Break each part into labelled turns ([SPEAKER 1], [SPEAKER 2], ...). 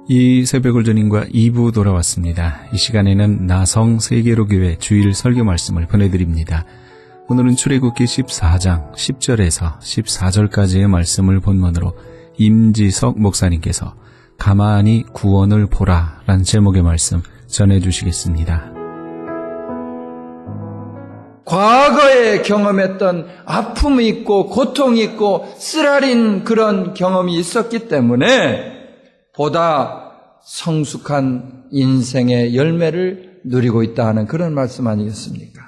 [SPEAKER 1] 이 새벽을 전인과 2부 돌아왔습니다. 이 시간에는 나성 세계로교회 주일 설교 말씀을 보내드립니다. 오늘은 출애굽기 14장 10절에서 14절까지의 말씀을 본문으로 임지석 목사님께서 가만히 구원을 보라 라는 제목의 말씀 전해주시겠습니다.
[SPEAKER 2] 과거에 경험했던 아픔이 있고 고통이 있고 쓰라린 그런 경험이 있었기 때문에 보다 성숙한 인생의 열매를 누리고 있다 하는 그런 말씀 아니겠습니까?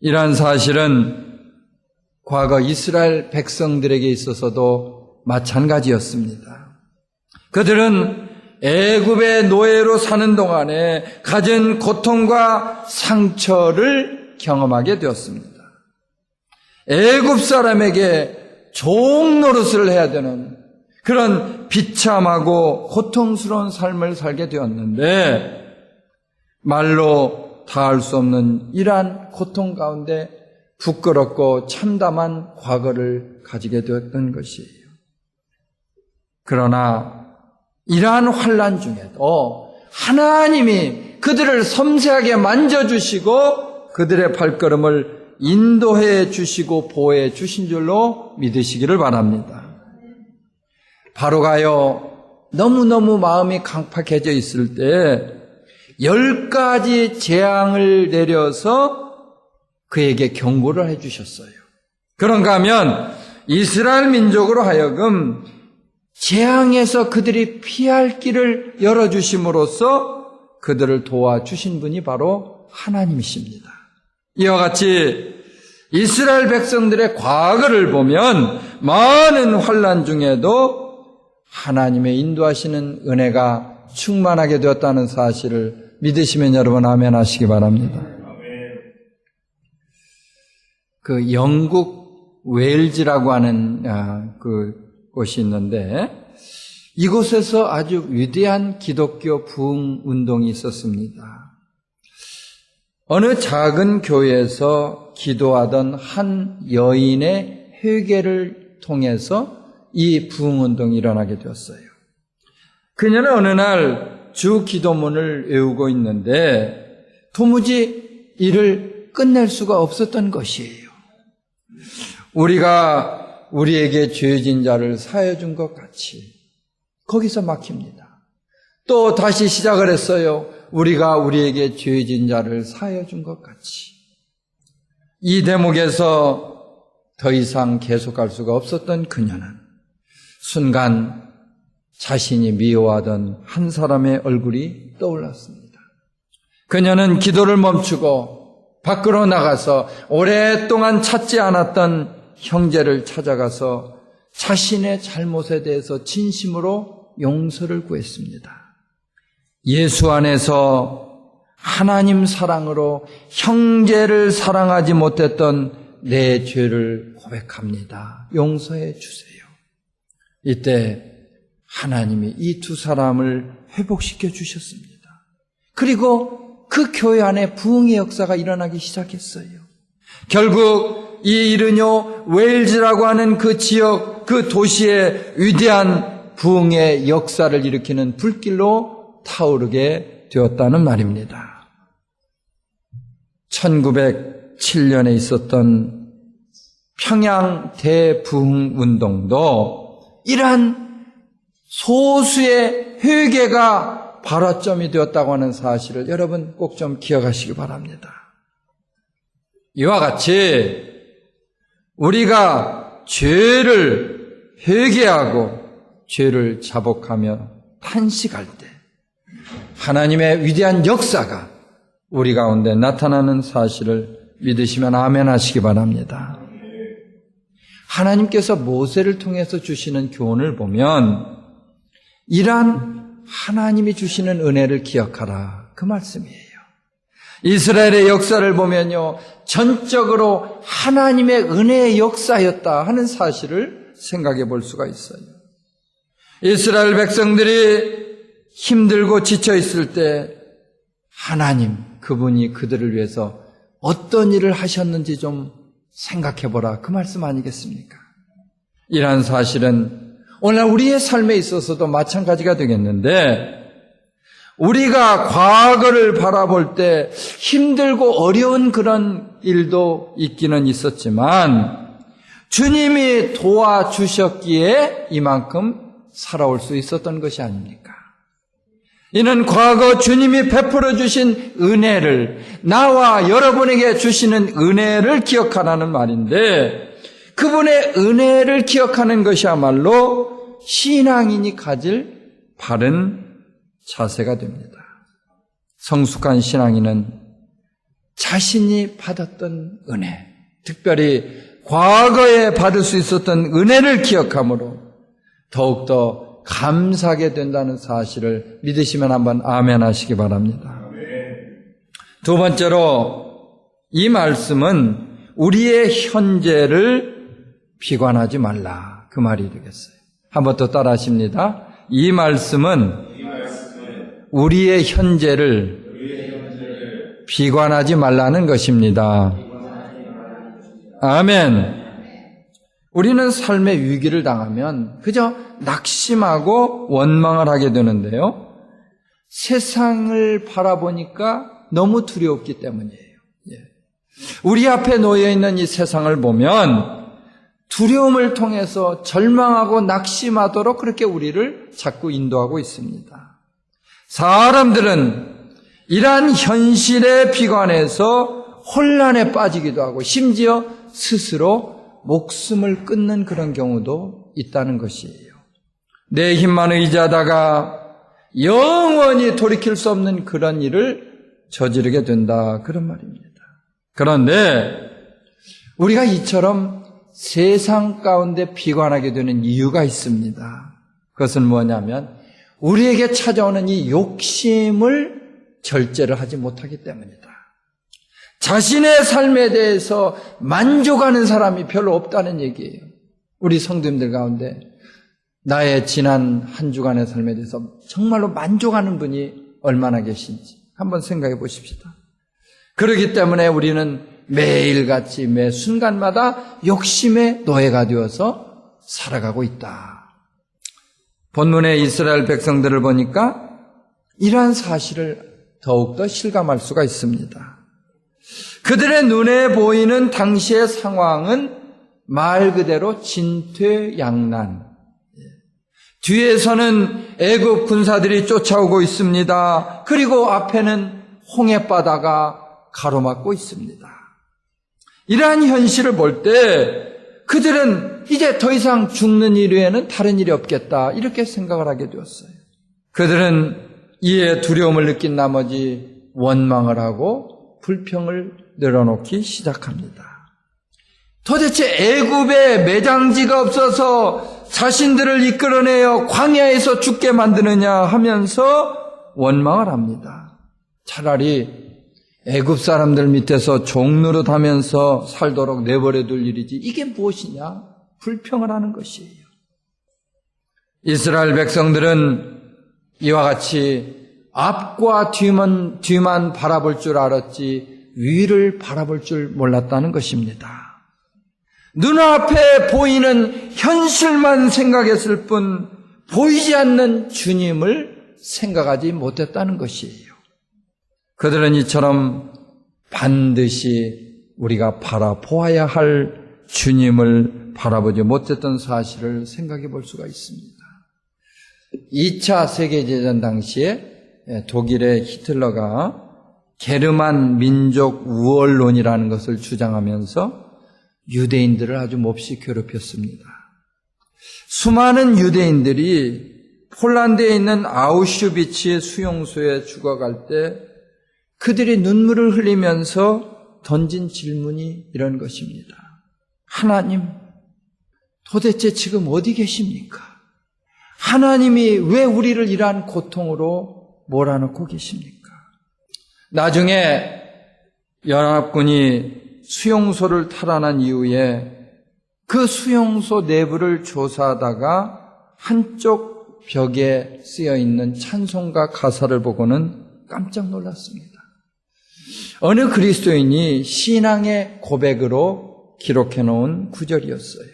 [SPEAKER 2] 이러한 사실은 과거 이스라엘 백성들에게 있어서도 마찬가지였습니다. 그들은 애굽의 노예로 사는 동안에 가진 고통과 상처를 경험하게 되었습니다. 애굽 사람에게 종 노릇을 해야 되는 그런 비참하고 고통스러운 삶을 살게 되었는데 말로 다할 수 없는 이러한 고통 가운데 부끄럽고 참담한 과거를 가지게 되었던 것이에요. 그러나 이러한 환난 중에도 하나님이 그들을 섬세하게 만져주시고 그들의 발걸음을 인도해 주시고 보호해 주신 줄로 믿으시기를 바랍니다. 바로가요, 너무너무 마음이 강팍해져 있을 때 10가지 재앙을 내려서 그에게 경고를 해주셨어요. 그런가 하면 이스라엘 민족으로 하여금 재앙에서 그들이 피할 길을 열어주심으로써 그들을 도와주신 분이 바로 하나님이십니다. 이와 같이 이스라엘 백성들의 과거를 보면 많은 환난 중에도 하나님의 인도하시는 은혜가 충만하게 되었다는 사실을 믿으시면 여러분 아멘 하시기 바랍니다. 그 영국 웨일즈라고 하는 그 곳이 있는데 이곳에서 아주 위대한 기독교 부흥 운동이 있었습니다. 어느 작은 교회에서 기도하던 한 여인의 회개를 통해서 이 부흥 운동이 일어나게 되었어요. 그녀는 어느 날 주 기도문을 외우고 있는데 도무지 이를 끝낼 수가 없었던 것이에요. 우리가 우리에게 죄진 자를 사하여 준 것 같이 거기서 막힙니다. 또 다시 시작을 했어요. 우리가 우리에게 죄진 자를 사하여 준 것 같이. 이 대목에서 더 이상 계속할 수가 없었던 그녀는 순간 자신이 미워하던 한 사람의 얼굴이 떠올랐습니다. 그녀는 기도를 멈추고 밖으로 나가서 오랫동안 찾지 않았던 형제를 찾아가서 자신의 잘못에 대해서 진심으로 용서를 구했습니다. 예수 안에서 하나님 사랑으로 형제를 사랑하지 못했던 내 죄를 고백합니다. 용서해 주세요. 이때 하나님이 이 두 사람을 회복시켜 주셨습니다. 그리고 그 교회 안에 부흥의 역사가 일어나기 시작했어요. 결국 이 이르뇨 웨일즈라고 하는 그 지역, 그 도시의 위대한 부흥의 역사를 일으키는 불길로 타오르게 되었다는 말입니다. 1907년에 있었던 평양 대부흥 운동도 이러한 소수의 회개가 발화점이 되었다고 하는 사실을 여러분 꼭 좀 기억하시기 바랍니다. 이와 같이 우리가 죄를 회개하고 죄를 자복하며 탄식할 때 하나님의 위대한 역사가 우리 가운데 나타나는 사실을 믿으시면 아멘 하시기 바랍니다. 하나님께서 모세를 통해서 주시는 교훈을 보면 이러한 하나님이 주시는 은혜를 기억하라 그 말씀이에요. 이스라엘의 역사를 보면요 전적으로 하나님의 은혜의 역사였다 하는 사실을 생각해 볼 수가 있어요. 이스라엘 백성들이 힘들고 지쳐 있을 때 하나님 그분이 그들을 위해서 어떤 일을 하셨는지 좀 생각해 보라 그 말씀 아니겠습니까? 이러한 사실은 오늘 우리의 삶에 있어서도 마찬가지가 되겠는데, 우리가 과거를 바라볼 때 힘들고 어려운 그런 일도 있기는 있었지만 주님이 도와주셨기에 이만큼 살아올 수 있었던 것이 아닙니까? 이는 과거 주님이 베풀어 주신 은혜를, 나와 여러분에게 주시는 은혜를 기억하라는 말인데, 그분의 은혜를 기억하는 것이야말로 신앙인이 가질 바른 자세가 됩니다. 성숙한 신앙인은 자신이 받았던 은혜, 특별히 과거에 받을 수 있었던 은혜를 기억함으로 더욱더 감사하게 된다는 사실을 믿으시면 한번 아멘 하시기 바랍니다. 두 번째로 이 말씀은 우리의 현재를 비관하지 말라, 그 말이 되겠어요. 한번 더 따라 하십니다. 이 말씀은 우리의 현재를 비관하지 말라는 것입니다. 아멘. 우리는 삶의 위기를 당하면 그저 낙심하고 원망을 하게 되는데요. 세상을 바라보니까 너무 두렵기 때문이에요. 우리 앞에 놓여있는 이 세상을 보면 두려움을 통해서 절망하고 낙심하도록 그렇게 우리를 자꾸 인도하고 있습니다. 사람들은 이러한 현실에 비관해서 혼란에 빠지기도 하고 심지어 스스로 목숨을 끊는 그런 경우도 있다는 것이에요. 내 힘만 의지하다가 영원히 돌이킬 수 없는 그런 일을 저지르게 된다, 그런 말입니다. 그런데 우리가 이처럼 세상 가운데 비관하게 되는 이유가 있습니다. 그것은 뭐냐면 우리에게 찾아오는 이 욕심을 절제를 하지 못하기 때문이다. 자신의 삶에 대해서 만족하는 사람이 별로 없다는 얘기예요. 우리 성도님들 가운데 나의 지난 한 주간의 삶에 대해서 정말로 만족하는 분이 얼마나 계신지 한번 생각해 보십시다. 그렇기 때문에 우리는 매일같이 매 순간마다 욕심의 노예가 되어서 살아가고 있다. 본문의 이스라엘 백성들을 보니까 이러한 사실을 더욱더 실감할 수가 있습니다. 그들의 눈에 보이는 당시의 상황은 말 그대로 진퇴양난. 뒤에서는 애굽 군사들이 쫓아오고 있습니다. 그리고 앞에는 홍해바다가 가로막고 있습니다. 이러한 현실을 볼 때 그들은 이제 더 이상 죽는 일 외에는 다른 일이 없겠다, 이렇게 생각을 하게 되었어요. 그들은 이에 두려움을 느낀 나머지 원망을 하고 불평을 늘어놓기 시작합니다. 도대체 애굽에 매장지가 없어서 자신들을 이끌어내어 광야에서 죽게 만드느냐 하면서 원망을 합니다. 차라리 애굽 사람들 밑에서 종노릇하면서 살도록 내버려둘 일이지 이게 무엇이냐, 불평을 하는 것이에요. 이스라엘 백성들은 이와 같이 앞과 뒤만 바라볼 줄 알았지 위를 바라볼 줄 몰랐다는 것입니다. 눈앞에 보이는 현실만 생각했을 뿐 보이지 않는 주님을 생각하지 못했다는 것이에요. 그들은 이처럼 반드시 우리가 바라보아야 할 주님을 바라보지 못했던 사실을 생각해 볼 수가 있습니다. 2차 세계대전 당시에 독일의 히틀러가 게르만 민족 우월론이라는 것을 주장하면서 유대인들을 아주 몹시 괴롭혔습니다. 수많은 유대인들이 폴란드에 있는 아우슈비츠 수용소에 죽어갈 때 그들이 눈물을 흘리면서 던진 질문이 이런 것입니다. 하나님, 도대체 지금 어디 계십니까? 하나님이 왜 우리를 이러한 고통으로 몰아넣고 계십니까? 나중에 연합군이 수용소를 탈환한 이후에 그 수용소 내부를 조사하다가 한쪽 벽에 쓰여있는 찬송가 가사를 보고는 깜짝 놀랐습니다. 어느 그리스도인이 신앙의 고백으로 기록해 놓은 구절이었어요.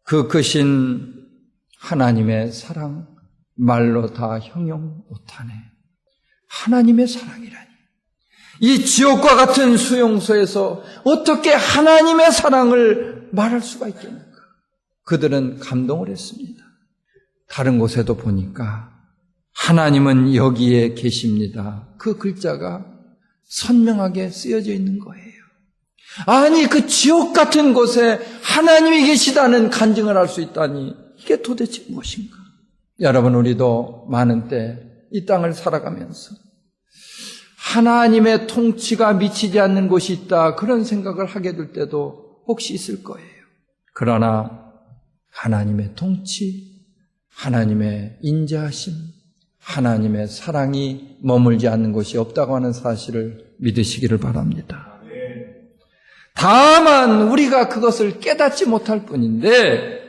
[SPEAKER 2] 그 크신 하나님의 사랑 말로 다 형용 못하네. 하나님의 사랑이라니. 이 지옥과 같은 수용소에서 어떻게 하나님의 사랑을 말할 수가 있겠는가? 그들은 감동을 했습니다. 다른 곳에도 보니까 하나님은 여기에 계십니다. 그 글자가 선명하게 쓰여져 있는 거예요. 아니, 그 지옥 같은 곳에 하나님이 계시다는 간증을 할 수 있다니, 이게 도대체 무엇인가? 여러분, 우리도 많은 때 이 땅을 살아가면서 하나님의 통치가 미치지 않는 곳이 있다, 그런 생각을 하게 될 때도 혹시 있을 거예요. 그러나 하나님의 통치, 하나님의 인자하심, 하나님의 사랑이 머물지 않는 곳이 없다고 하는 사실을 믿으시기를 바랍니다. 다만 우리가 그것을 깨닫지 못할 뿐인데,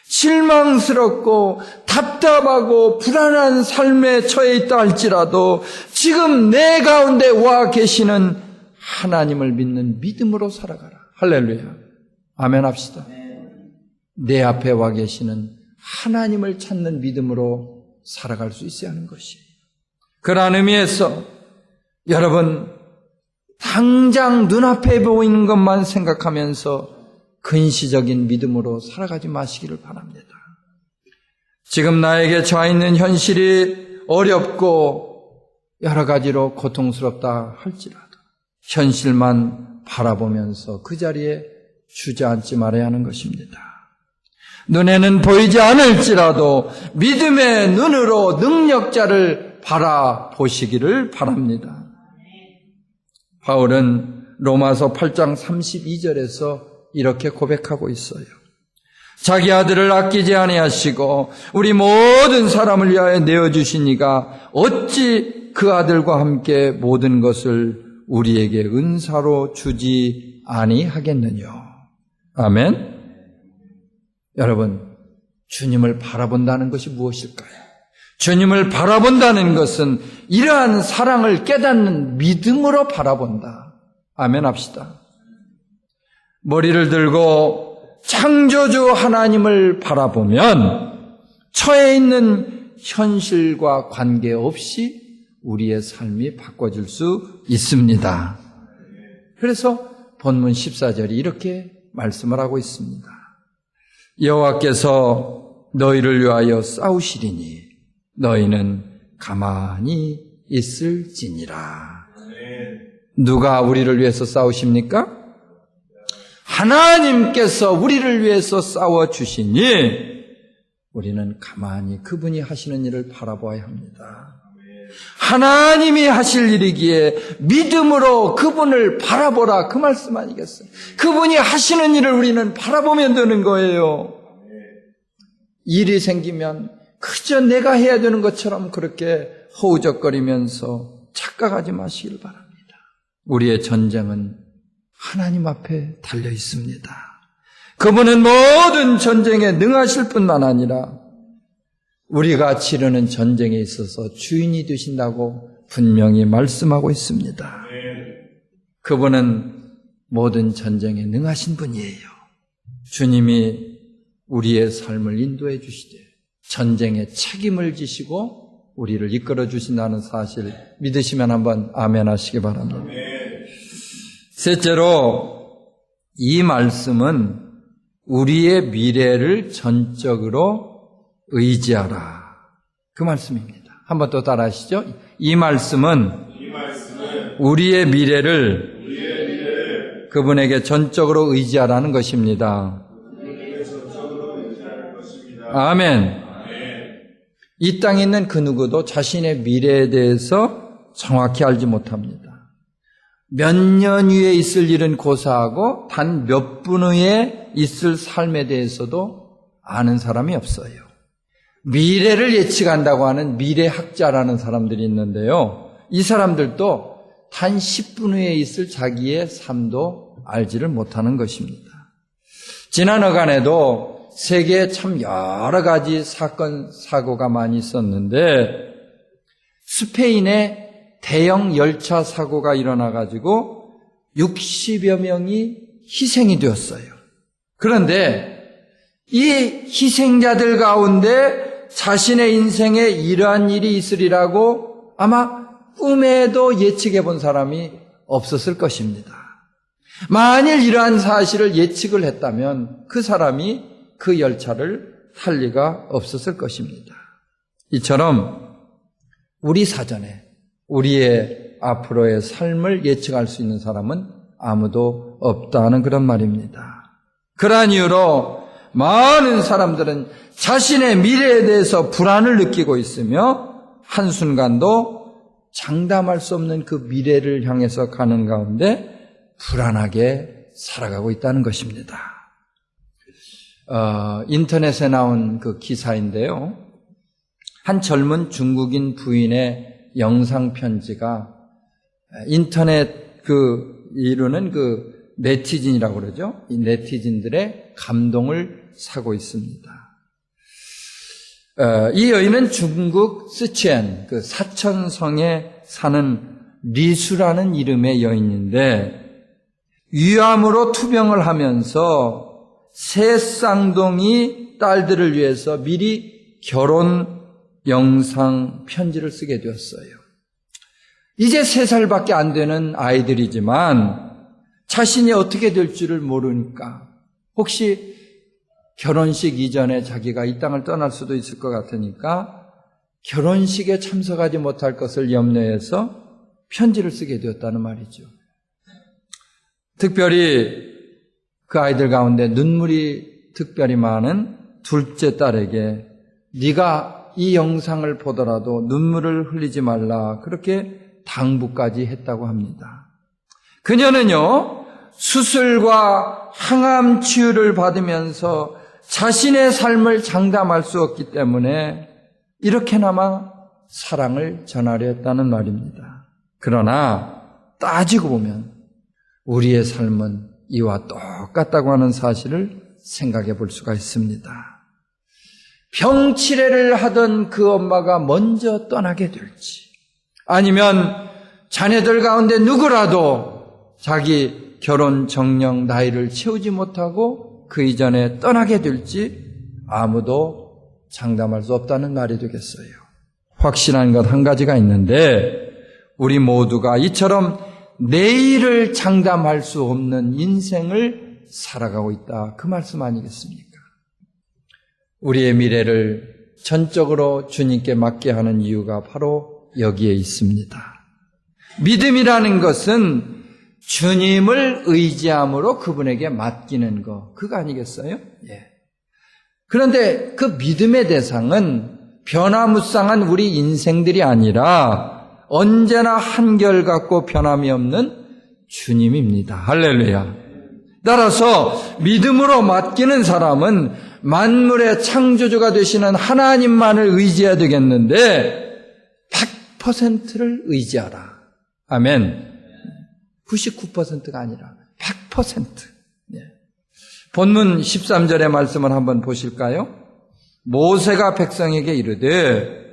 [SPEAKER 2] 실망스럽고 답답하고 불안한 삶에 처해 있다 할지라도 지금 내 가운데 와 계시는 하나님을 믿는 믿음으로 살아가라. 할렐루야. 아멘 합시다. 내 앞에 와 계시는 하나님을 찾는 믿음으로 살아갈 수 있어야 하는 것이에요. 그러한 의미에서 여러분, 당장 눈앞에 보이는 것만 생각하면서 근시적인 믿음으로 살아가지 마시기를 바랍니다. 지금 나에게 처해 있는 현실이 어렵고 여러 가지로 고통스럽다 할지라도 현실만 바라보면서 그 자리에 주저앉지 말아야 하는 것입니다. 눈에는 보이지 않을지라도 믿음의 눈으로 능력자를 바라보시기를 바랍니다. 바울은 로마서 8장 32절에서 이렇게 고백하고 있어요. 자기 아들을 아끼지 아니하시고 우리 모든 사람을 위하여 내어주신 이가 어찌 그 아들과 함께 모든 것을 우리에게 은사로 주지 아니하겠느냐. 아멘. 여러분, 주님을 바라본다는 것이 무엇일까요? 주님을 바라본다는 것은 이러한 사랑을 깨닫는 믿음으로 바라본다. 아멘 합시다. 머리를 들고 창조주 하나님을 바라보면 처해 있는 현실과 관계없이 우리의 삶이 바꿔질 수 있습니다. 그래서 본문 14절이 이렇게 말씀을 하고 있습니다. 여호와께서 너희를 위하여 싸우시리니 너희는 가만히 있을지니라. 누가 우리를 위해서 싸우십니까? 하나님께서 우리를 위해서 싸워주시니 우리는 가만히 그분이 하시는 일을 바라보아야 합니다. 하나님이 하실 일이기에 믿음으로 그분을 바라보라, 그 말씀 아니겠어요? 그분이 하시는 일을 우리는 바라보면 되는 거예요. 일이 생기면 그저 내가 해야 되는 것처럼 그렇게 허우적거리면서 착각하지 마시길 바랍니다. 우리의 전쟁은 하나님 앞에 달려 있습니다. 그분은 모든 전쟁에 능하실 뿐만 아니라 우리가 치르는 전쟁에 있어서 주인이 되신다고 분명히 말씀하고 있습니다. 그분은 모든 전쟁에 능하신 분이에요. 주님이 우리의 삶을 인도해 주시되 전쟁에 책임을 지시고 우리를 이끌어 주신다는 사실 믿으시면 한번 아멘 하시기 바랍니다. 셋째로, 이 말씀은 우리의 미래를 전적으로 의지하라, 그 말씀입니다. 한번 또 따라 하시죠. 이 말씀은 우리의 미래를 그분에게 전적으로 의지하라는 것입니다. 아멘. 이 땅에 있는 그 누구도 자신의 미래에 대해서 정확히 알지 못합니다. 몇 년 후에 있을 일은 고사하고 단 몇 분 후에 있을 삶에 대해서도 아는 사람이 없어요. 미래를 예측한다고 하는 미래학자라는 사람들이 있는데요. 이 사람들도 단 10분 후에 있을 자기의 삶도 알지를 못하는 것입니다. 지난 어간에도 세계에 참 여러 가지 사건, 사고가 많이 있었는데 스페인에 대형 열차 사고가 일어나가지고 60여 명이 희생이 되었어요. 그런데 이 희생자들 가운데 자신의 인생에 이러한 일이 있으리라고 아마 꿈에도 예측해 본 사람이 없었을 것입니다. 만일 이러한 사실을 예측을 했다면 그 사람이 그 열차를 탈 리가 없었을 것입니다. 이처럼 우리 사전에 우리의 앞으로의 삶을 예측할 수 있는 사람은 아무도 없다는 그런 말입니다. 그러한 이유로 많은 사람들은 자신의 미래에 대해서 불안을 느끼고 있으며 한순간도 장담할 수 없는 그 미래를 향해서 가는 가운데 불안하게 살아가고 있다는 것입니다. 인터넷에 나온 그 기사인데요. 한 젊은 중국인 부인의 영상 편지가 인터넷 이루는 네티즌이라고 그러죠. 이 네티즌들의 감동을 사고 있습니다. 이 여인은 중국 스촨, 사천성에 사는 리수라는 이름의 여인인데 위암으로 투병을 하면서 세 쌍둥이 딸들을 위해서 미리 결혼 영상 편지를 쓰게 되었어요. 이제 3살밖에 안 되는 아이들이지만 자신이 어떻게 될 줄을 모르니까 혹시 결혼식 이전에 자기가 이 땅을 떠날 수도 있을 것 같으니까 결혼식에 참석하지 못할 것을 염려해서 편지를 쓰게 되었다는 말이죠. 특별히 그 아이들 가운데 눈물이 특별히 많은 둘째 딸에게 네가 이 영상을 보더라도 눈물을 흘리지 말라 그렇게 당부까지 했다고 합니다. 그녀는요 수술과 항암 치유를 받으면서 자신의 삶을 장담할 수 없기 때문에 이렇게나마 사랑을 전하려 했다는 말입니다. 그러나 따지고 보면 우리의 삶은 이와 똑같다고 하는 사실을 생각해 볼 수가 있습니다. 병치레를 하던 그 엄마가 먼저 떠나게 될지 아니면 자녀들 가운데 누구라도 자기 결혼 정령 나이를 채우지 못하고 그 이전에 떠나게 될지 아무도 장담할 수 없다는 말이 되겠어요. 확실한 것 한 가지가 있는데 우리 모두가 이처럼 내일을 장담할 수 없는 인생을 살아가고 있다. 그 말씀 아니겠습니까? 우리의 미래를 전적으로 주님께 맡게 하는 이유가 바로 여기에 있습니다. 믿음이라는 것은 주님을 의지함으로 그분에게 맡기는 것, 그거 아니겠어요? 예. 그런데 그 믿음의 대상은 변화무쌍한 우리 인생들이 아니라 언제나 한결같고 변함이 없는 주님입니다. 할렐루야. 따라서 믿음으로 맡기는 사람은 만물의 창조주가 되시는 하나님만을 의지해야 되겠는데 100%를 의지하라. 아멘. 99%가 아니라 100%. 네. 본문 13절의 말씀을 한번 보실까요? 모세가 백성에게 이르되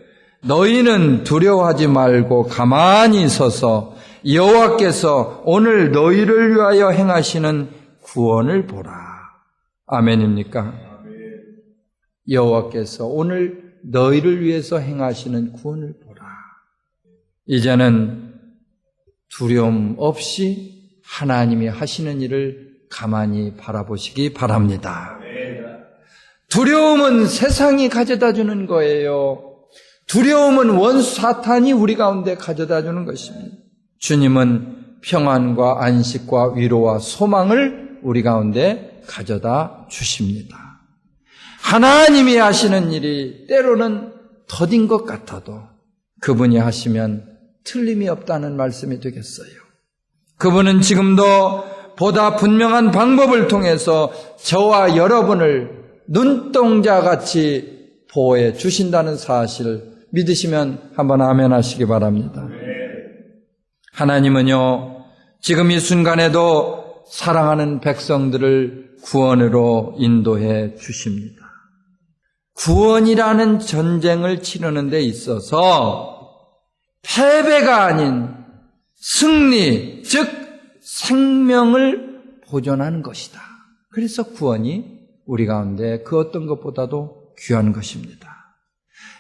[SPEAKER 2] 너희는 두려워하지 말고 가만히 서서 여호와께서 오늘 너희를 위하여 행하시는 구원을 보라. 아멘입니까? 여호와께서 오늘 너희를 위해서 행하시는 구원을 보라. 이제는 두려움 없이 하나님이 하시는 일을 가만히 바라보시기 바랍니다. 두려움은 세상이 가져다 주는 거예요. 두려움은 원수 사탄이 우리 가운데 가져다 주는 것입니다. 주님은 평안과 안식과 위로와 소망을 우리 가운데 가져다 주십니다. 하나님이 하시는 일이 때로는 더딘 것 같아도 그분이 하시면 틀림이 없다는 말씀이 되겠어요. 그분은 지금도 보다 분명한 방법을 통해서 저와 여러분을 눈동자같이 보호해 주신다는 사실 믿으시면 한번 아멘 하시기 바랍니다. 하나님은요, 지금 이 순간에도 사랑하는 백성들을 구원으로 인도해 주십니다. 구원이라는 전쟁을 치르는 데 있어서 패배가 아닌 승리, 즉 생명을 보존하는 것이다. 그래서 구원이 우리 가운데 그 어떤 것보다도 귀한 것입니다.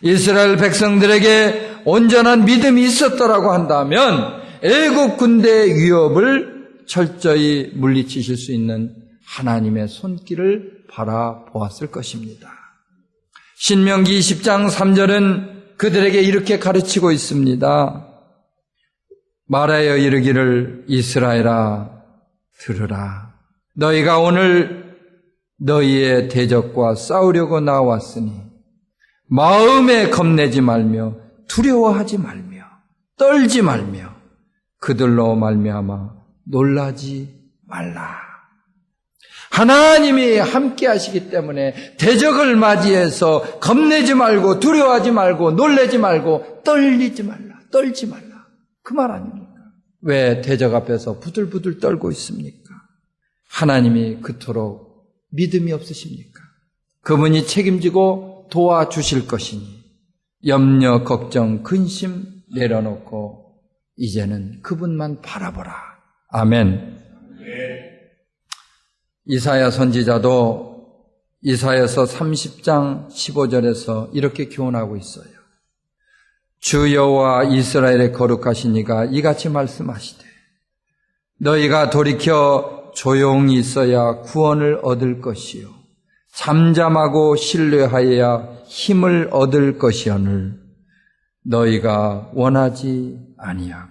[SPEAKER 2] 이스라엘 백성들에게 온전한 믿음이 있었더라고 한다면 애국 군대의 위협을 철저히 물리치실 수 있는 하나님의 손길을 바라보았을 것입니다. 신명기 20장 3절은 그들에게 이렇게 가르치고 있습니다. 말하여 이르기를 이스라엘아 들으라. 너희가 오늘 너희의 대적과 싸우려고 나왔으니 마음에 겁내지 말며 두려워하지 말며 떨지 말며 그들로 말미암아 놀라지 말라. 하나님이 함께 하시기 때문에 대적을 맞이해서 겁내지 말고 두려워하지 말고 놀라지 말고 떨지 말라. 그 말 아닙니까? 왜 대적 앞에서 부들부들 떨고 있습니까? 하나님이 그토록 믿음이 없으십니까? 그분이 책임지고 도와주실 것이니 염려, 걱정, 근심 내려놓고 이제는 그분만 바라보라. 아멘. 이사야 선지자도 이사야서 30장 15절에서 이렇게 교훈하고 있어요. 주 여호와 이스라엘의 거룩하신 이가 이같이 말씀하시되 너희가 돌이켜 조용히 있어야 구원을 얻을 것이요 잠잠하고 신뢰하여야 힘을 얻을 것이오늘 너희가 원하지 아니하고.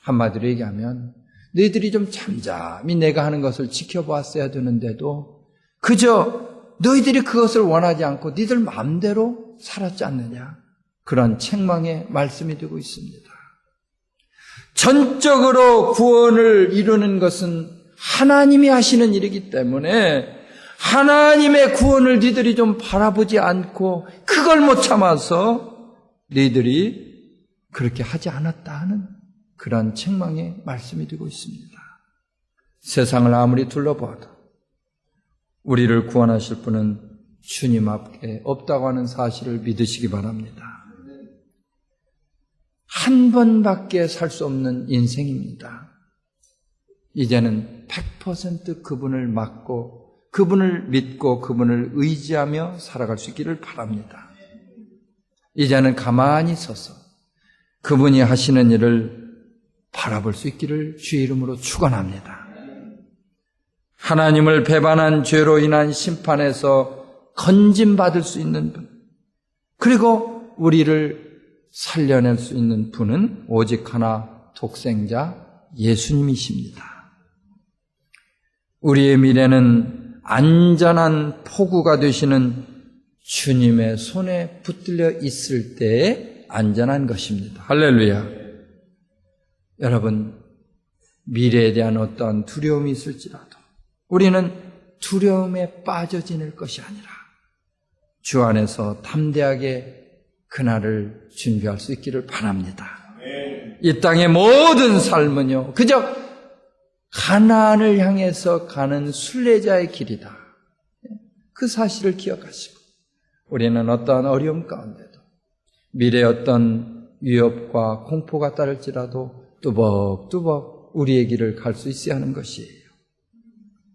[SPEAKER 2] 한마디로 얘기하면 너희들이 좀 잠잠히 내가 하는 것을 지켜보았어야 되는데도 그저 너희들이 그것을 원하지 않고 너희들 마음대로 살았지 않느냐. 그런 책망의 말씀이 되고 있습니다. 전적으로 구원을 이루는 것은 하나님이 하시는 일이기 때문에 하나님의 구원을 너희들이 좀 바라보지 않고 그걸 못 참아서 너희들이 그렇게 하지 않았다 하는 그런 책망의 말씀이 되고 있습니다. 세상을 아무리 둘러보아도 우리를 구원하실 분은 주님 앞에 없다고 하는 사실을 믿으시기 바랍니다. 한 번밖에 살 수 없는 인생입니다. 이제는 100% 그분을 맡고 그분을 믿고 그분을 의지하며 살아갈 수 있기를 바랍니다. 이제는 가만히 서서 그분이 하시는 일을 바라볼 수 있기를 주의 이름으로 축원합니다. 하나님을 배반한 죄로 인한 심판에서 건짐받을 수 있는 분, 그리고 우리를 살려낼 수 있는 분은 오직 하나 독생자 예수님이십니다. 우리의 미래는 안전한 포구가 되시는 주님의 손에 붙들려 있을 때에 안전한 것입니다. 할렐루야. 여러분, 미래에 대한 어떠한 두려움이 있을지라도 우리는 두려움에 빠져 지낼 것이 아니라 주 안에서 담대하게 그날을 준비할 수 있기를 바랍니다. 이 땅의 모든 삶은요, 그저 가나안을 향해서 가는 순례자의 길이다. 그 사실을 기억하시고 우리는 어떠한 어려움 가운데도 미래의 어떤 위협과 공포가 따를지라도 뚜벅뚜벅 우리의 길을 갈 수 있어야 하는 것이에요.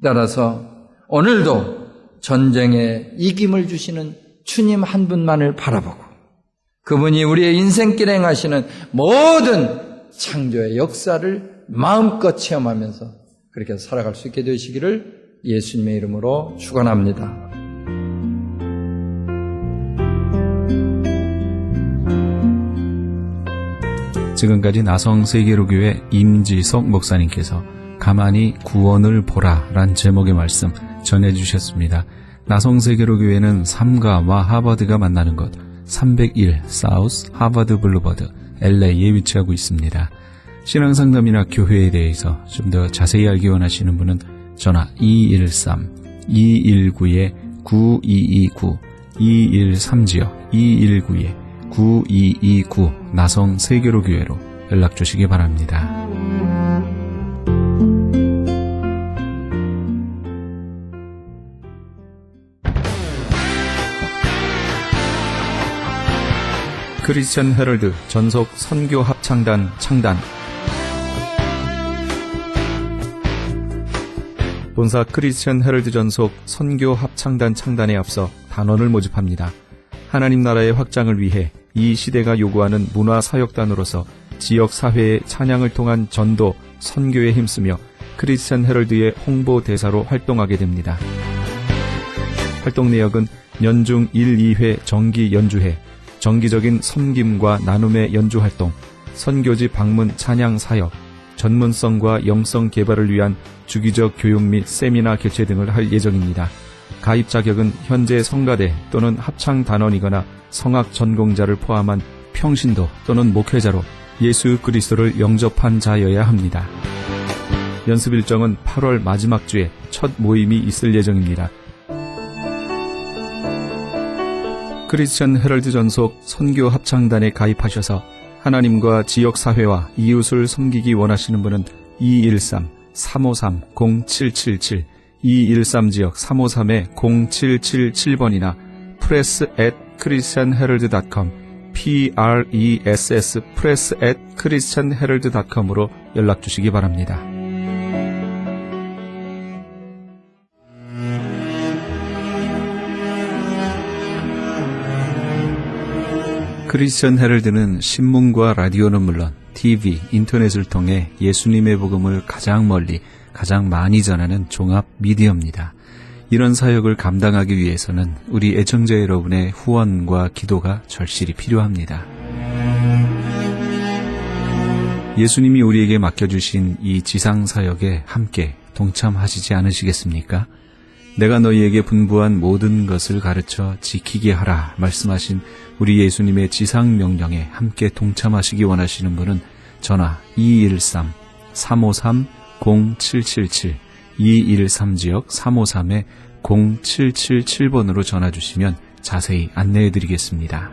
[SPEAKER 2] 따라서 오늘도 전쟁에 이김을 주시는 주님 한 분만을 바라보고 그분이 우리의 인생길에 행하시는 모든 창조의 역사를 마음껏 체험하면서 그렇게 살아갈 수 있게 되시기를 예수님의 이름으로 축원합니다.
[SPEAKER 1] 지금까지 나성세계로교회 임지석 목사님께서 가만히 구원을 보라란 제목의 말씀 전해주셨습니다. 나성세계로교회는 삼가와 하버드가 만나는 곳 301 사우스 하버드 블루버드 LA에 위치하고 있습니다. 신앙상담이나 교회에 대해서 좀 더 자세히 알기 원하시는 분은 전화 213-219-9229 213-219-9229 나성세계로교회로 연락 주시기 바랍니다. 크리스천 헤럴드 전속 선교 합창단 창단 본사 크리스천 헤럴드 전속 선교 합창단 창단에 앞서 단원을 모집합니다. 하나님 나라의 확장을 위해 이 시대가 요구하는 문화사역단으로서 지역 사회의 찬양을 통한 전도, 선교에 힘쓰며 크리스천 헤럴드의 홍보 대사로 활동하게 됩니다. 활동 내역은 연중 1, 2회 정기 연주회, 정기적인 섬김과 나눔의 연주 활동, 선교지 방문 찬양 사역, 전문성과 영성 개발을 위한 주기적 교육 및 세미나 개최 등을 할 예정입니다. 가입 자격은 현재 성가대 또는 합창단원이거나 성악 전공자를 포함한 평신도 또는 목회자로 예수 그리스도를 영접한 자여야 합니다. 연습 일정은 8월 마지막 주에 첫 모임이 있을 예정입니다. 크리스천 헤럴드 전속 선교 합창단에 가입하셔서 하나님과 지역사회와 이웃을 섬기기 원하시는 분은 213-353-0777, 213지역 353-0777번이나 press@christianherald.com, press press@christianherald.com으로 연락 주시기 바랍니다. 크리스천 헤럴드는 신문과 라디오는 물론 TV, 인터넷을 통해 예수님의 복음을 가장 멀리, 가장 많이 전하는 종합 미디어입니다. 이런 사역을 감당하기 위해서는 우리 애청자 여러분의 후원과 기도가 절실히 필요합니다. 예수님이 우리에게 맡겨주신 이 지상사역에 함께 동참하시지 않으시겠습니까? 내가 너희에게 분부한 모든 것을 가르쳐 지키게 하라 말씀하신 우리 예수님의 지상명령에 함께 동참하시기 원하시는 분은 전화 213-353-0777, 213지역 353-0777번으로 전화 주시면 자세히 안내해 드리겠습니다.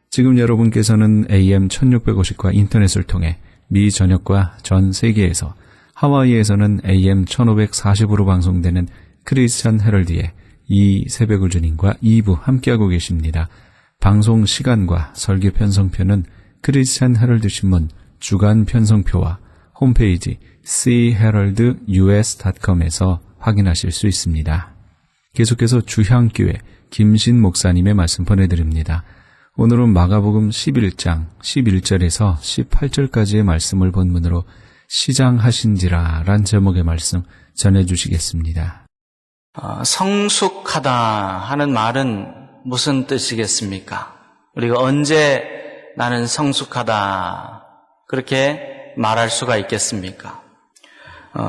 [SPEAKER 1] 지금 여러분께서는 AM 1650과 인터넷을 통해 미 전역과 전 세계에서 하와이에서는 AM 1540으로 방송되는 크리스천 헤럴드의 이 새벽을 주님과 2부 함께하고 계십니다. 방송 시간과 설교 편성표는 크리스천 헤럴드 신문 주간 편성표와 홈페이지 cheraldus.com에서 확인하실 수 있습니다. 계속해서 주향교회 김신 목사님의 말씀 보내드립니다. 오늘은 마가복음 11장 11절에서 18절까지의 말씀을 본문으로 시장하신지라 란 제목의 말씀 전해주시겠습니다.
[SPEAKER 3] 성숙하다 하는 말은 무슨 뜻이겠습니까? 우리가 언제 나는 성숙하다 그렇게 말할 수가 있겠습니까?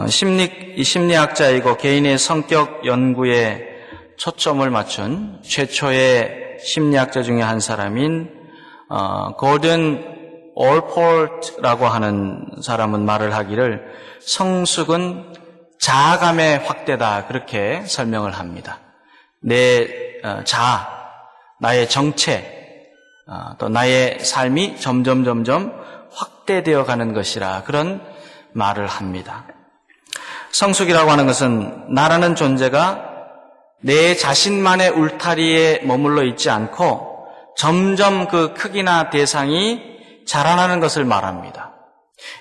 [SPEAKER 3] 심리학자이고 개인의 성격 연구에 초점을 맞춘 최초의 심리학자 중에 한 사람인 고든 올포트라고 하는 사람은 말을 하기를 성숙은 자아감의 확대다 그렇게 설명을 합니다. 내 자아, 나의 정체, 또 나의 삶이 점점 확대되어 가는 것이라 그런 말을 합니다. 성숙이라고 하는 것은 나라는 존재가 내 자신만의 울타리에 머물러 있지 않고 점점 그 크기나 대상이 자라나는 것을 말합니다.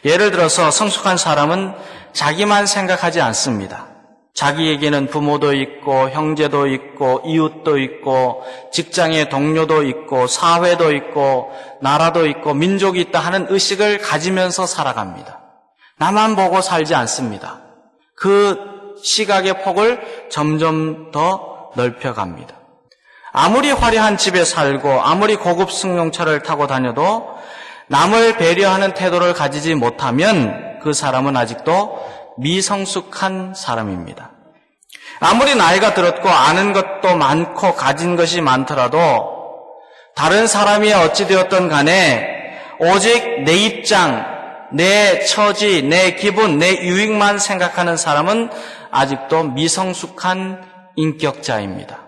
[SPEAKER 3] 예를 들어서 성숙한 사람은 자기만 생각하지 않습니다. 자기에게는 부모도 있고 형제도 있고 이웃도 있고 직장의 동료도 있고 사회도 있고 나라도 있고 민족이 있다 하는 의식을 가지면서 살아갑니다. 나만 보고 살지 않습니다. 그 시각의 폭을 점점 더 넓혀갑니다. 아무리 화려한 집에 살고 아무리 고급 승용차를 타고 다녀도 남을 배려하는 태도를 가지지 못하면 그 사람은 아직도 미성숙한 사람입니다. 아무리 나이가 들었고 아는 것도 많고 가진 것이 많더라도 다른 사람이 어찌 되었든 간에 오직 내 입장, 내 처지, 내 기분, 내 유익만 생각하는 사람은 아직도 미성숙한 인격자입니다.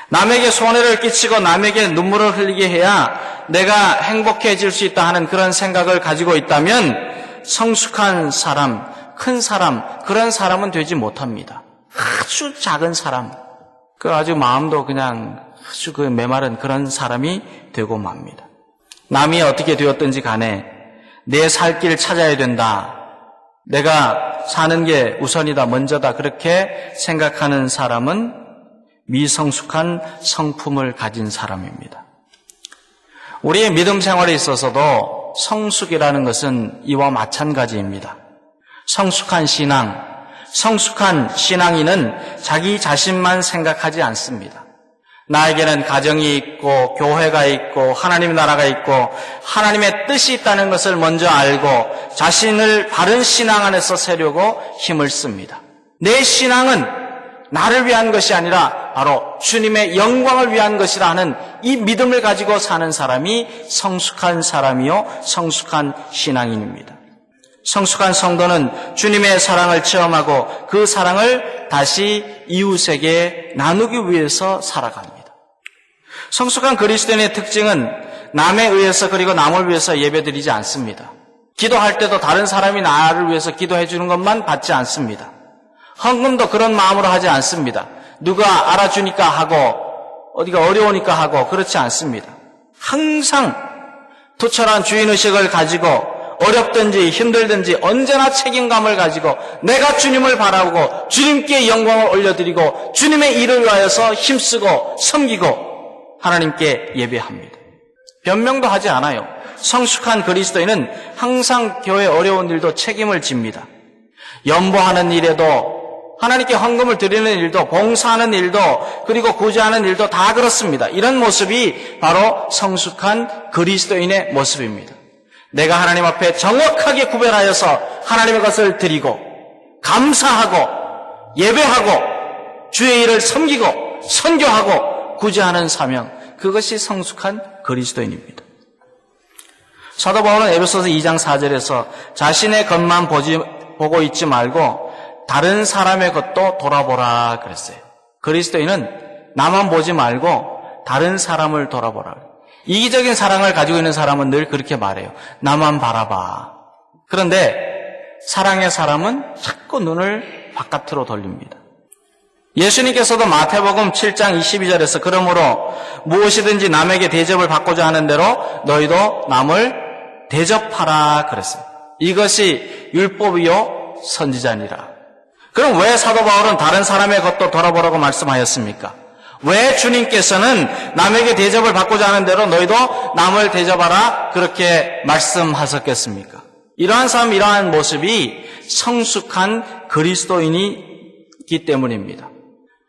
[SPEAKER 3] 남에게 손해를 끼치고 남에게 눈물을 흘리게 해야 내가 행복해질 수 있다 하는 그런 생각을 가지고 있다면 성숙한 사람, 큰 사람, 그런 사람은 되지 못합니다. 아주 작은 사람, 아주 마음도 그냥 아주 메마른 그런 사람이 되고 맙니다. 남이 어떻게 되었든지 간에 내 살 길 찾아야 된다. 내가 사는 게 우선이다, 먼저다, 그렇게 생각하는 사람은 미성숙한 성품을 가진 사람입니다. 우리의 믿음 생활에 있어서도 성숙이라는 것은 이와 마찬가지입니다. 성숙한 신앙, 성숙한 신앙인은 자기 자신만 생각하지 않습니다. 나에게는 가정이 있고 교회가 있고 하나님의 나라가 있고 하나님의 뜻이 있다는 것을 먼저 알고 자신을 바른 신앙 안에서 세려고 힘을 씁니다. 내 신앙은 나를 위한 것이 아니라 바로 주님의 영광을 위한 것이라 하는 이 믿음을 가지고 사는 사람이 성숙한 사람이요 성숙한 신앙인입니다. 성숙한 성도는 주님의 사랑을 체험하고 그 사랑을 다시 이웃에게 나누기 위해서 살아갑니다. 성숙한 그리스도인의 특징은 남에 의해서 그리고 남을 위해서 예배드리지 않습니다. 기도할 때도 다른 사람이 나를 위해서 기도해 주는 것만 받지 않습니다. 헌금도 그런 마음으로 하지 않습니다. 누가 알아주니까 하고 어디가 어려우니까 하고 그렇지 않습니다. 항상 투철한 주인의식을 가지고 어렵든지 힘들든지 언제나 책임감을 가지고 내가 주님을 바라보고 주님께 영광을 올려드리고 주님의 일을 위하여서 힘쓰고 섬기고 하나님께 예배합니다. 변명도 하지 않아요. 성숙한 그리스도인은 항상 교회 어려운 일도 책임을 집니다. 연보하는 일에도 하나님께 헌금을 드리는 일도 봉사하는 일도 그리고 구제하는 일도 다 그렇습니다. 이런 모습이 바로 성숙한 그리스도인의 모습입니다. 내가 하나님 앞에 정확하게 구별하여서 하나님의 것을 드리고 감사하고 예배하고 주의 일을 섬기고 선교하고 구제하는 사명, 그것이 성숙한 그리스도인입니다. 사도 바울은 에베소서 2장 4절에서 자신의 것만 보고 있지 말고 다른 사람의 것도 돌아보라 그랬어요. 그리스도인은 나만 보지 말고 다른 사람을 돌아보라. 이기적인 사랑을 가지고 있는 사람은 늘 그렇게 말해요. 나만 바라봐. 그런데 사랑의 사람은 자꾸 눈을 바깥으로 돌립니다. 예수님께서도 마태복음 7장 22절에서 그러므로 무엇이든지 남에게 대접을 받고자 하는 대로 너희도 남을 대접하라 그랬어요. 이것이 율법이요 선지자니라. 그럼 왜 사도 바울은 다른 사람의 것도 돌아보라고 말씀하였습니까? 왜 주님께서는 남에게 대접을 받고자 하는 대로 너희도 남을 대접하라 그렇게 말씀하셨겠습니까? 이러한 삶, 이러한 모습이 성숙한 그리스도인이기 때문입니다.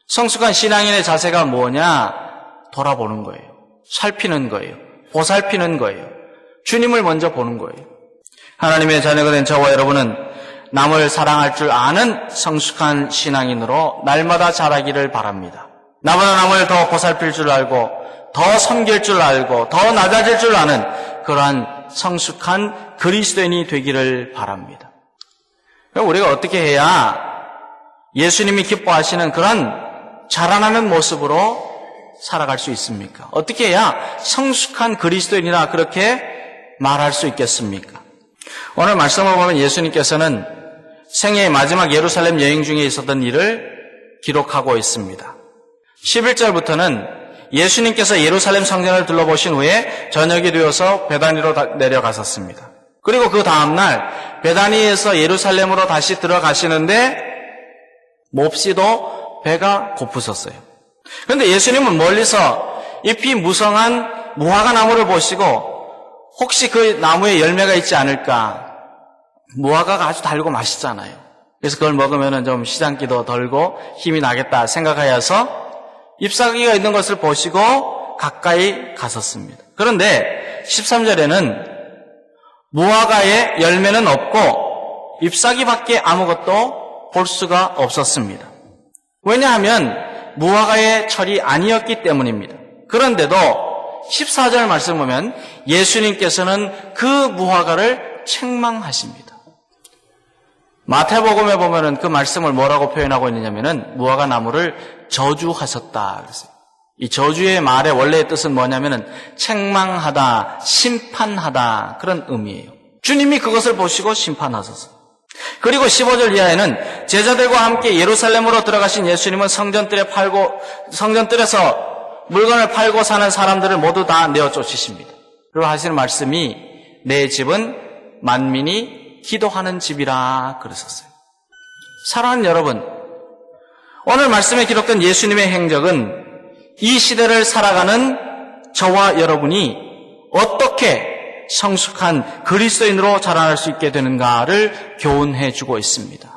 [SPEAKER 3] 성숙한 신앙인의 자세가 뭐냐? 돌아보는 거예요. 살피는 거예요. 보살피는 거예요. 주님을 먼저 보는 거예요. 하나님의 자녀가 된 저와 여러분은 남을 사랑할 줄 아는 성숙한 신앙인으로 날마다 자라기를 바랍니다. 나보다 남을 더 보살필 줄 알고 더 섬길 줄 알고 더 낮아질 줄 아는 그러한 성숙한 그리스도인이 되기를 바랍니다. 우리가 어떻게 해야 예수님이 기뻐하시는 그런 자라나는 모습으로 살아갈 수 있습니까? 어떻게 해야 성숙한 그리스도인이라 그렇게 말할 수 있겠습니까? 오늘 말씀을 보면 예수님께서는 생애의 마지막 예루살렘 여행 중에 있었던 일을 기록하고 있습니다. 11절부터는 예수님께서 예루살렘 성전을 둘러보신 후에 저녁이 되어서 베다니로 내려가셨습니다. 그리고 그 다음날 베다니에서 예루살렘으로 다시 들어가시는데 몹시도 배가 고프셨어요. 그런데 예수님은 멀리서 잎이 무성한 무화과 나무를 보시고 혹시 그 나무에 열매가 있지 않을까? 무화과가 아주 달고 맛있잖아요. 그래서 그걸 먹으면 좀 시장기도 덜고 힘이 나겠다 생각하여서 잎사귀가 있는 것을 보시고 가까이 가셨습니다. 그런데 13절에는 무화과에 열매는 없고 잎사귀밖에 아무것도 볼 수가 없었습니다. 왜냐하면 무화과의 철이 아니었기 때문입니다. 그런데도 14절 말씀 보면 예수님께서는 그 무화과를 책망하십니다. 마태복음에 보면은 그 말씀을 뭐라고 표현하고 있느냐면은 무화과 나무를 저주하셨다 그랬어요. 이 저주의 말의 원래의 뜻은 뭐냐면은 책망하다, 심판하다 그런 의미예요. 주님이 그것을 보시고 심판하셨어요. 그리고 15절 이하에는 제자들과 함께 예루살렘으로 들어가신 예수님은 성전뜰에서 물건을 팔고 사는 사람들을 모두 다 내어 쫓으십니다. 그리고 하시는 말씀이 내 집은 만민이 기도하는 집이라 그러셨어요. 사랑하는 여러분, 오늘 말씀에 기록된 예수님의 행적은 이 시대를 살아가는 저와 여러분이 어떻게 성숙한 그리스도인으로 자라날 수 있게 되는가를 교훈해 주고 있습니다.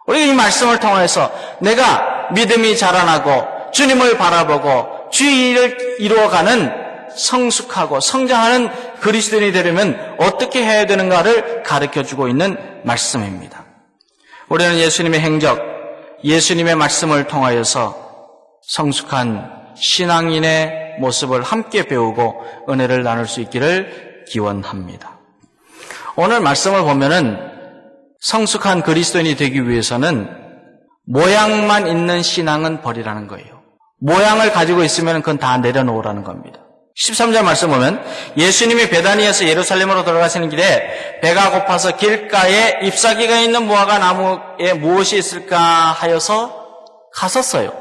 [SPEAKER 3] 우리가 이 말씀을 통해서 내가 믿음이 자라나고 주님을 바라보고 주의 일을 이루어가는 성숙하고 성장하는 그리스도인이 되려면 어떻게 해야 되는가를 가르쳐주고 있는 말씀입니다. 우리는 예수님의 행적, 예수님의 말씀을 통하여서 성숙한 신앙인의 모습을 함께 배우고 은혜를 나눌 수 있기를 기원합니다. 오늘 말씀을 보면은 성숙한 그리스도인이 되기 위해서는 모양만 있는 신앙은 버리라는 거예요. 모양을 가지고 있으면 그건 다 내려놓으라는 겁니다. 13절 말씀 보면 예수님이 베다니에서 예루살렘으로 돌아가시는 길에 배가 고파서 길가에 잎사귀가 있는 무화과 나무에 무엇이 있을까 하여서 갔었어요.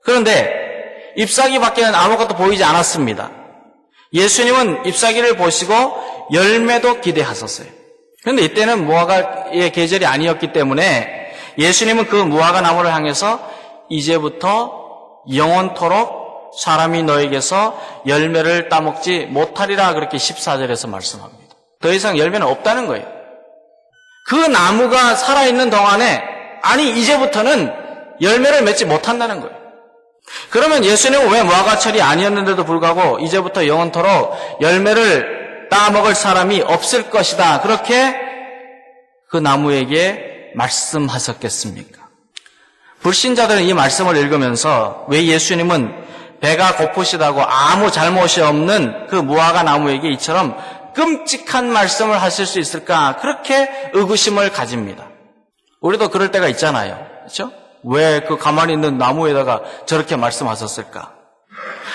[SPEAKER 3] 그런데 잎사귀밖에는 아무것도 보이지 않았습니다. 예수님은 잎사귀를 보시고 열매도 기대하셨어요. 그런데 이때는 무화과의 계절이 아니었기 때문에 예수님은 그 무화과 나무를 향해서 이제부터 영원토록 사람이 너에게서 열매를 따먹지 못하리라 그렇게 14절에서 말씀합니다. 더 이상 열매는 없다는 거예요. 그 나무가 살아있는 동안에 이제부터는 열매를 맺지 못한다는 거예요. 그러면 예수님은 왜 무화과철이 아니었는데도 불구하고 이제부터 영원토록 열매를 따먹을 사람이 없을 것이다 그렇게 그 나무에게 말씀하셨겠습니까? 불신자들은 이 말씀을 읽으면서 왜 예수님은 배가 고프시다고 아무 잘못이 없는 그 무화과 나무에게 이처럼 끔찍한 말씀을 하실 수 있을까 그렇게 의구심을 가집니다. 우리도 그럴 때가 있잖아요. 그렇죠? 왜 그 가만히 있는 나무에다가 저렇게 말씀하셨을까?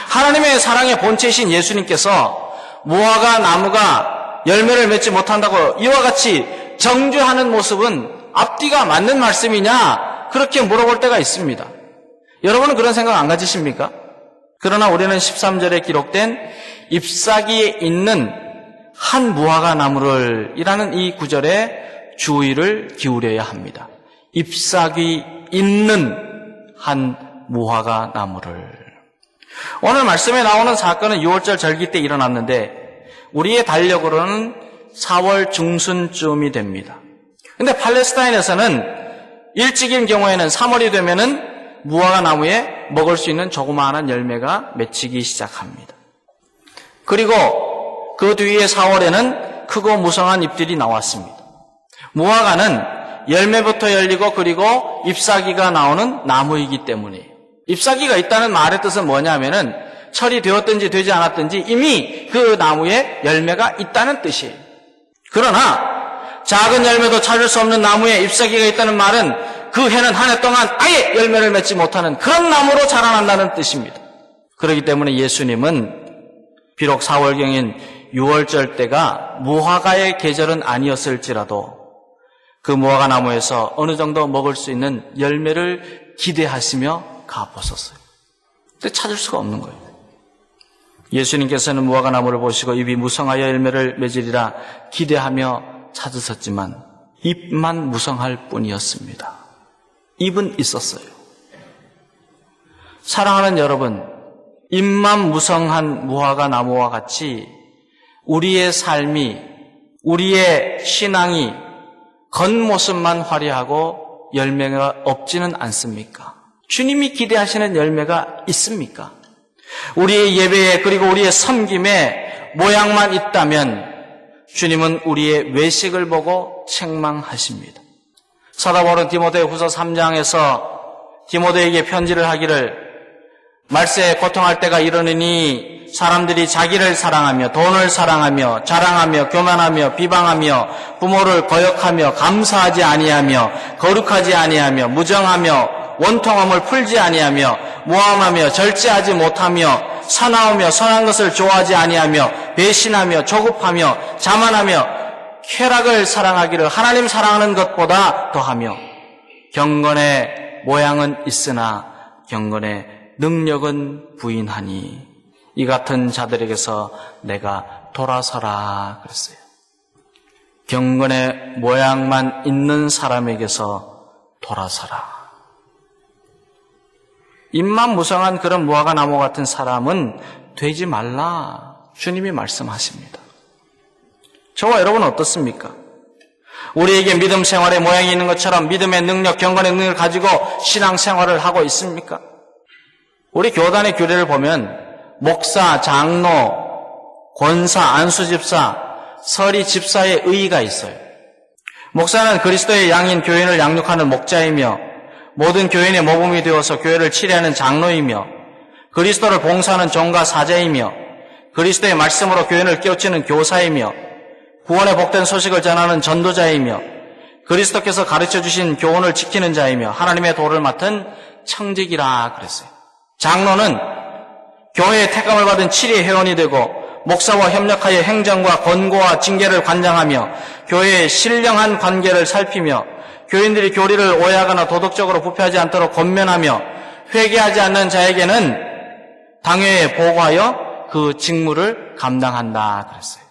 [SPEAKER 3] 하나님의 사랑의 본체이신 예수님께서 무화과 나무가 열매를 맺지 못한다고 이와 같이 정죄하는 모습은 앞뒤가 맞는 말씀이냐? 그렇게 물어볼 때가 있습니다. 여러분은 그런 생각 안 가지십니까? 그러나 우리는 13절에 기록된 잎사귀에 있는 한 무화과 나무를 이라는 이 구절에 주의를 기울여야 합니다. 잎사귀 있는 한 무화과 나무를. 오늘 말씀에 나오는 사건은 6월절 절기 때 일어났는데 우리의 달력으로는 4월 중순쯤이 됩니다. 근데 팔레스타인에서는 일찍인 경우에는 3월이 되면은 무화과 나무에 먹을 수 있는 조그마한 열매가 맺히기 시작합니다. 그리고 그 뒤에 4월에는 크고 무성한 잎들이 나왔습니다. 무화과는 열매부터 열리고 그리고 잎사귀가 나오는 나무이기 때문에 잎사귀가 있다는 말의 뜻은 뭐냐면은 철이 되었든지 되지 않았든지 이미 그 나무에 열매가 있다는 뜻이에요. 그러나 작은 열매도 찾을 수 없는 나무에 잎사귀가 있다는 말은 그 해는 한 해 동안 아예 열매를 맺지 못하는 그런 나무로 자라난다는 뜻입니다. 그렇기 때문에 예수님은 비록 4월경인 6월절 때가 무화과의 계절은 아니었을지라도 그 무화과 나무에서 어느 정도 먹을 수 있는 열매를 기대하시며 가보셨어요. 근데 찾을 수가 없는 거예요. 예수님께서는 무화과 나무를 보시고 잎이 무성하여 열매를 맺으리라 기대하며 찾으셨지만 잎만 무성할 뿐이었습니다. 잎은 있었어요. 사랑하는 여러분, 잎만 무성한 무화과 나무와 같이 우리의 삶이, 우리의 신앙이 겉모습만 화려하고 열매가 없지는 않습니까? 주님이 기대하시는 열매가 있습니까? 우리의 예배에 그리고 우리의 섬김에 모양만 있다면 주님은 우리의 외식을 보고 책망하십니다. 사도 바울은 디모데후서 3장에서 디모데에게 편지를 하기를 말세에 고통할 때가 이르느니 사람들이 자기를 사랑하며 돈을 사랑하며 자랑하며 교만하며 비방하며 부모를 거역하며 감사하지 아니하며 거룩하지 아니하며 무정하며 원통함을 풀지 아니하며 모함하며 절제하지 못하며 사나우며 선한 것을 좋아하지 아니하며 배신하며 조급하며 자만하며 쾌락을 사랑하기를 하나님 사랑하는 것보다 더하며 경건의 모양은 있으나 경건의 능력은 부인하니 이 같은 자들에게서 내가 돌아서라 그랬어요. 경건의 모양만 있는 사람에게서 돌아서라. 입만 무성한 그런 무화과 나무 같은 사람은 되지 말라. 주님이 말씀하십니다. 저와 여러분은 어떻습니까? 우리에게 믿음 생활의 모양이 있는 것처럼 믿음의 능력, 경건의 능력을 가지고 신앙 생활을 하고 있습니까? 우리 교단의 규례를 보면 목사, 장로, 권사, 안수집사, 서리 집사의 의의가 있어요. 목사는 그리스도의 양인 교인을 양육하는 목자이며 모든 교인의 모범이 되어서 교회를 치리하는 장로이며 그리스도를 봉사하는 종과 사제이며 그리스도의 말씀으로 교인을 깨우치는 교사이며 구원의 복된 소식을 전하는 전도자이며 그리스도께서 가르쳐주신 교훈을 지키는 자이며 하나님의 도를 맡은 청직이라 그랬어요. 장로는 교회의 택감을 받은 치리의 회원이 되고 목사와 협력하여 행정과 권고와 징계를 관장하며 교회의 신령한 관계를 살피며 교인들이 교리를 오해하거나 도덕적으로 부패하지 않도록 권면하며 회개하지 않는 자에게는 당회에 보고하여 그 직무를 감당한다 그랬어요.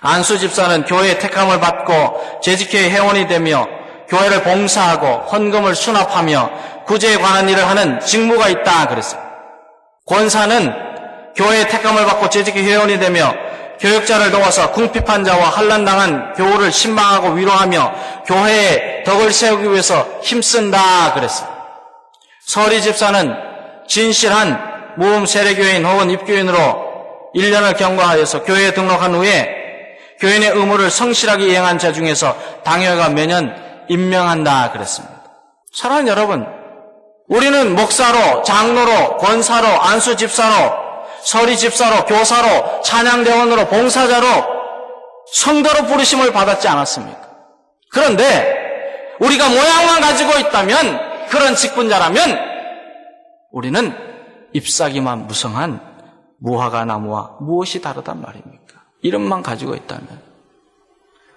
[SPEAKER 3] 안수 집사는 교회의 택함을 받고 재직회의 회원이 되며 교회를 봉사하고 헌금을 수납하며 구제에 관한 일을 하는 직무가 있다 그랬어요. 권사는 교회의 택함을 받고 재직회 회원이 되며 교역자를 도와서 궁핍한 자와 환난당한 교우를 신방하고 위로하며 교회의 덕을 세우기 위해서 힘쓴다 그랬어요. 서리 집사는 진실한 무음 세례교인 혹은 입교인으로 1년을 경과하여서 교회에 등록한 후에 교인의 의무를 성실하게 이행한 자 중에서 당회가 매년 임명한다 그랬습니다. 사랑하는 여러분, 우리는 목사로, 장로로, 권사로, 안수 집사로, 서리 집사로, 교사로, 찬양대원으로, 봉사자로, 성도로 부르심을 받았지 않았습니까? 그런데 우리가 모양만 가지고 있다면, 그런 직분자라면 우리는 잎사귀만 무성한 무화과 나무와 무엇이 다르단 말입니까? 이름만 가지고 있다면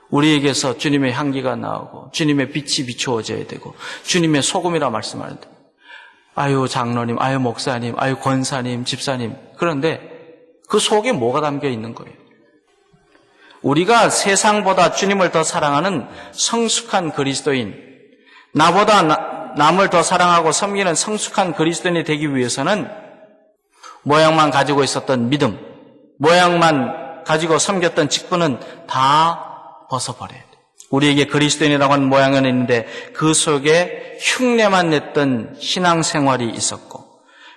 [SPEAKER 3] 우리에게서 주님의 향기가 나오고 주님의 빛이 비추어져야 되고 주님의 소금이라 말씀하는데 아유 장로님, 아유 목사님, 아유 권사님, 집사님, 그런데 그 속에 뭐가 담겨 있는 거예요? 우리가 세상보다 주님을 더 사랑하는 성숙한 그리스도인, 나보다 남을 더 사랑하고 섬기는 성숙한 그리스도인이 되기 위해서는 모양만 가지고 있었던 믿음, 모양만 가지고 섬겼던 직분은 다 벗어버려야 돼. 우리에게 그리스도인이라고 하는 모양은 있는데 그 속에 흉내만 냈던 신앙생활이 있었고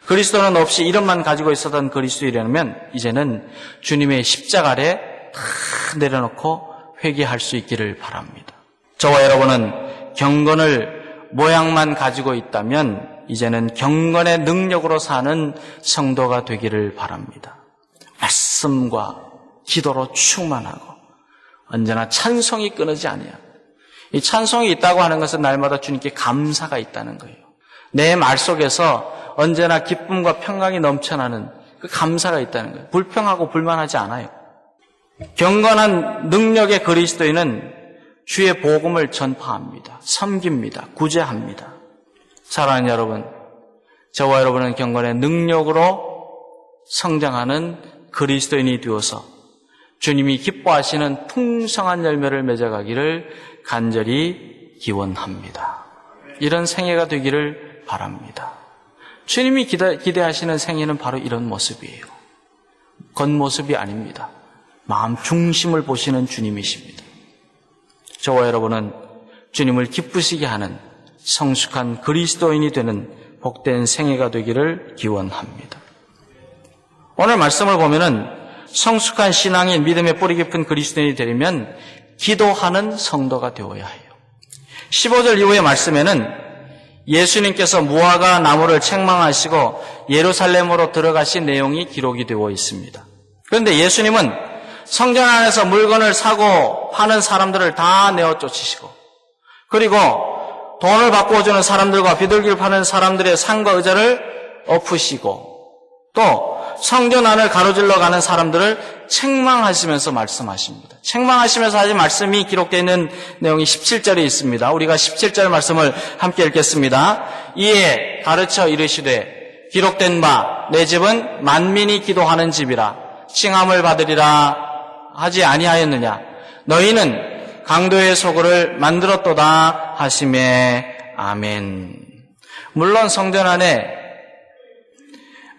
[SPEAKER 3] 그리스도는 없이 이름만 가지고 있었던 그리스도인이라면 이제는 주님의 십자가 아래 다 내려놓고 회개할 수 있기를 바랍니다. 저와 여러분은 경건을 모양만 가지고 있다면 이제는 경건의 능력으로 사는 성도가 되기를 바랍니다. 말씀과 기도로 충만하고 언제나 찬송이 끊이지 아니하고 이 찬송이 있다고 하는 것은 날마다 주님께 감사가 있다는 거예요. 내 말 속에서 언제나 기쁨과 평강이 넘쳐나는 그 감사가 있다는 거예요. 불평하고 불만하지 않아요. 경건한 능력의 그리스도인은 주의 복음을 전파합니다. 섬깁니다. 구제합니다. 사랑하는 여러분, 저와 여러분은 경건의 능력으로 성장하는 그리스도인이 되어서 주님이 기뻐하시는 풍성한 열매를 맺어가기를 간절히 기원합니다. 이런 생애가 되기를 바랍니다. 주님이 기대하시는 생애는 바로 이런 모습이에요. 겉모습이 아닙니다. 마음 중심을 보시는 주님이십니다. 저와 여러분은 주님을 기쁘시게 하는 성숙한 그리스도인이 되는 복된 생애가 되기를 기원합니다. 오늘 말씀을 보면은 성숙한 신앙인 믿음의 뿌리 깊은 그리스도인이 되려면 기도하는 성도가 되어야 해요. 15절 이후의 말씀에는 예수님께서 무화과 나무를 책망하시고 예루살렘으로 들어가신 내용이 기록이 되어 있습니다. 그런데 예수님은 성전 안에서 물건을 사고 파는 사람들을 다 내어 쫓으시고 그리고 돈을 바꾸어주는 사람들과 비둘기를 파는 사람들의 상과 의자를 엎으시고 또 성전 안을 가로질러 가는 사람들을 책망하시면서 말씀하십니다. 책망하시면서 하신 말씀이 기록되어 있는 내용이 17절에 있습니다. 우리가 17절 말씀을 함께 읽겠습니다. 이에 가르쳐 이르시되 기록된 바 내 집은 만민이 기도하는 집이라 칭함을 받으리라 하지 아니하였느냐? 너희는 강도의 소굴을 만들었도다 하시매. 아멘. 물론 성전 안에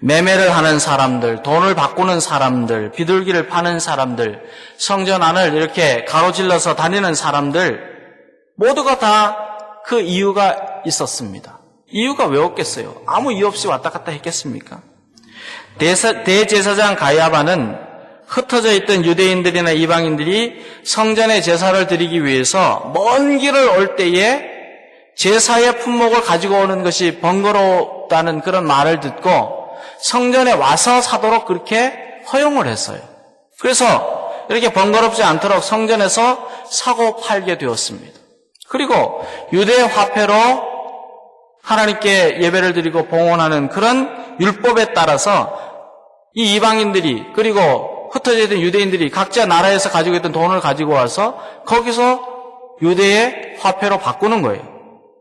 [SPEAKER 3] 매매를 하는 사람들, 돈을 바꾸는 사람들, 비둘기를 파는 사람들, 성전 안을 이렇게 가로질러서 다니는 사람들 모두가 다 그 이유가 있었습니다. 이유가 왜 없겠어요? 아무 이유 없이 왔다 갔다 했겠습니까? 대제사장 가야바는 흩어져 있던 유대인들이나 이방인들이 성전에 제사를 드리기 위해서 먼 길을 올 때에 제사의 품목을 가지고 오는 것이 번거롭다는 그런 말을 듣고 성전에 와서 사도록 그렇게 허용을 했어요. 그래서 이렇게 번거롭지 않도록 성전에서 사고 팔게 되었습니다. 그리고 유대 화폐로 하나님께 예배를 드리고 봉헌하는 그런 율법에 따라서 이 이방인들이 그리고 흩어져 있던 유대인들이 각자 나라에서 가지고 있던 돈을 가지고 와서 거기서 유대의 화폐로 바꾸는 거예요.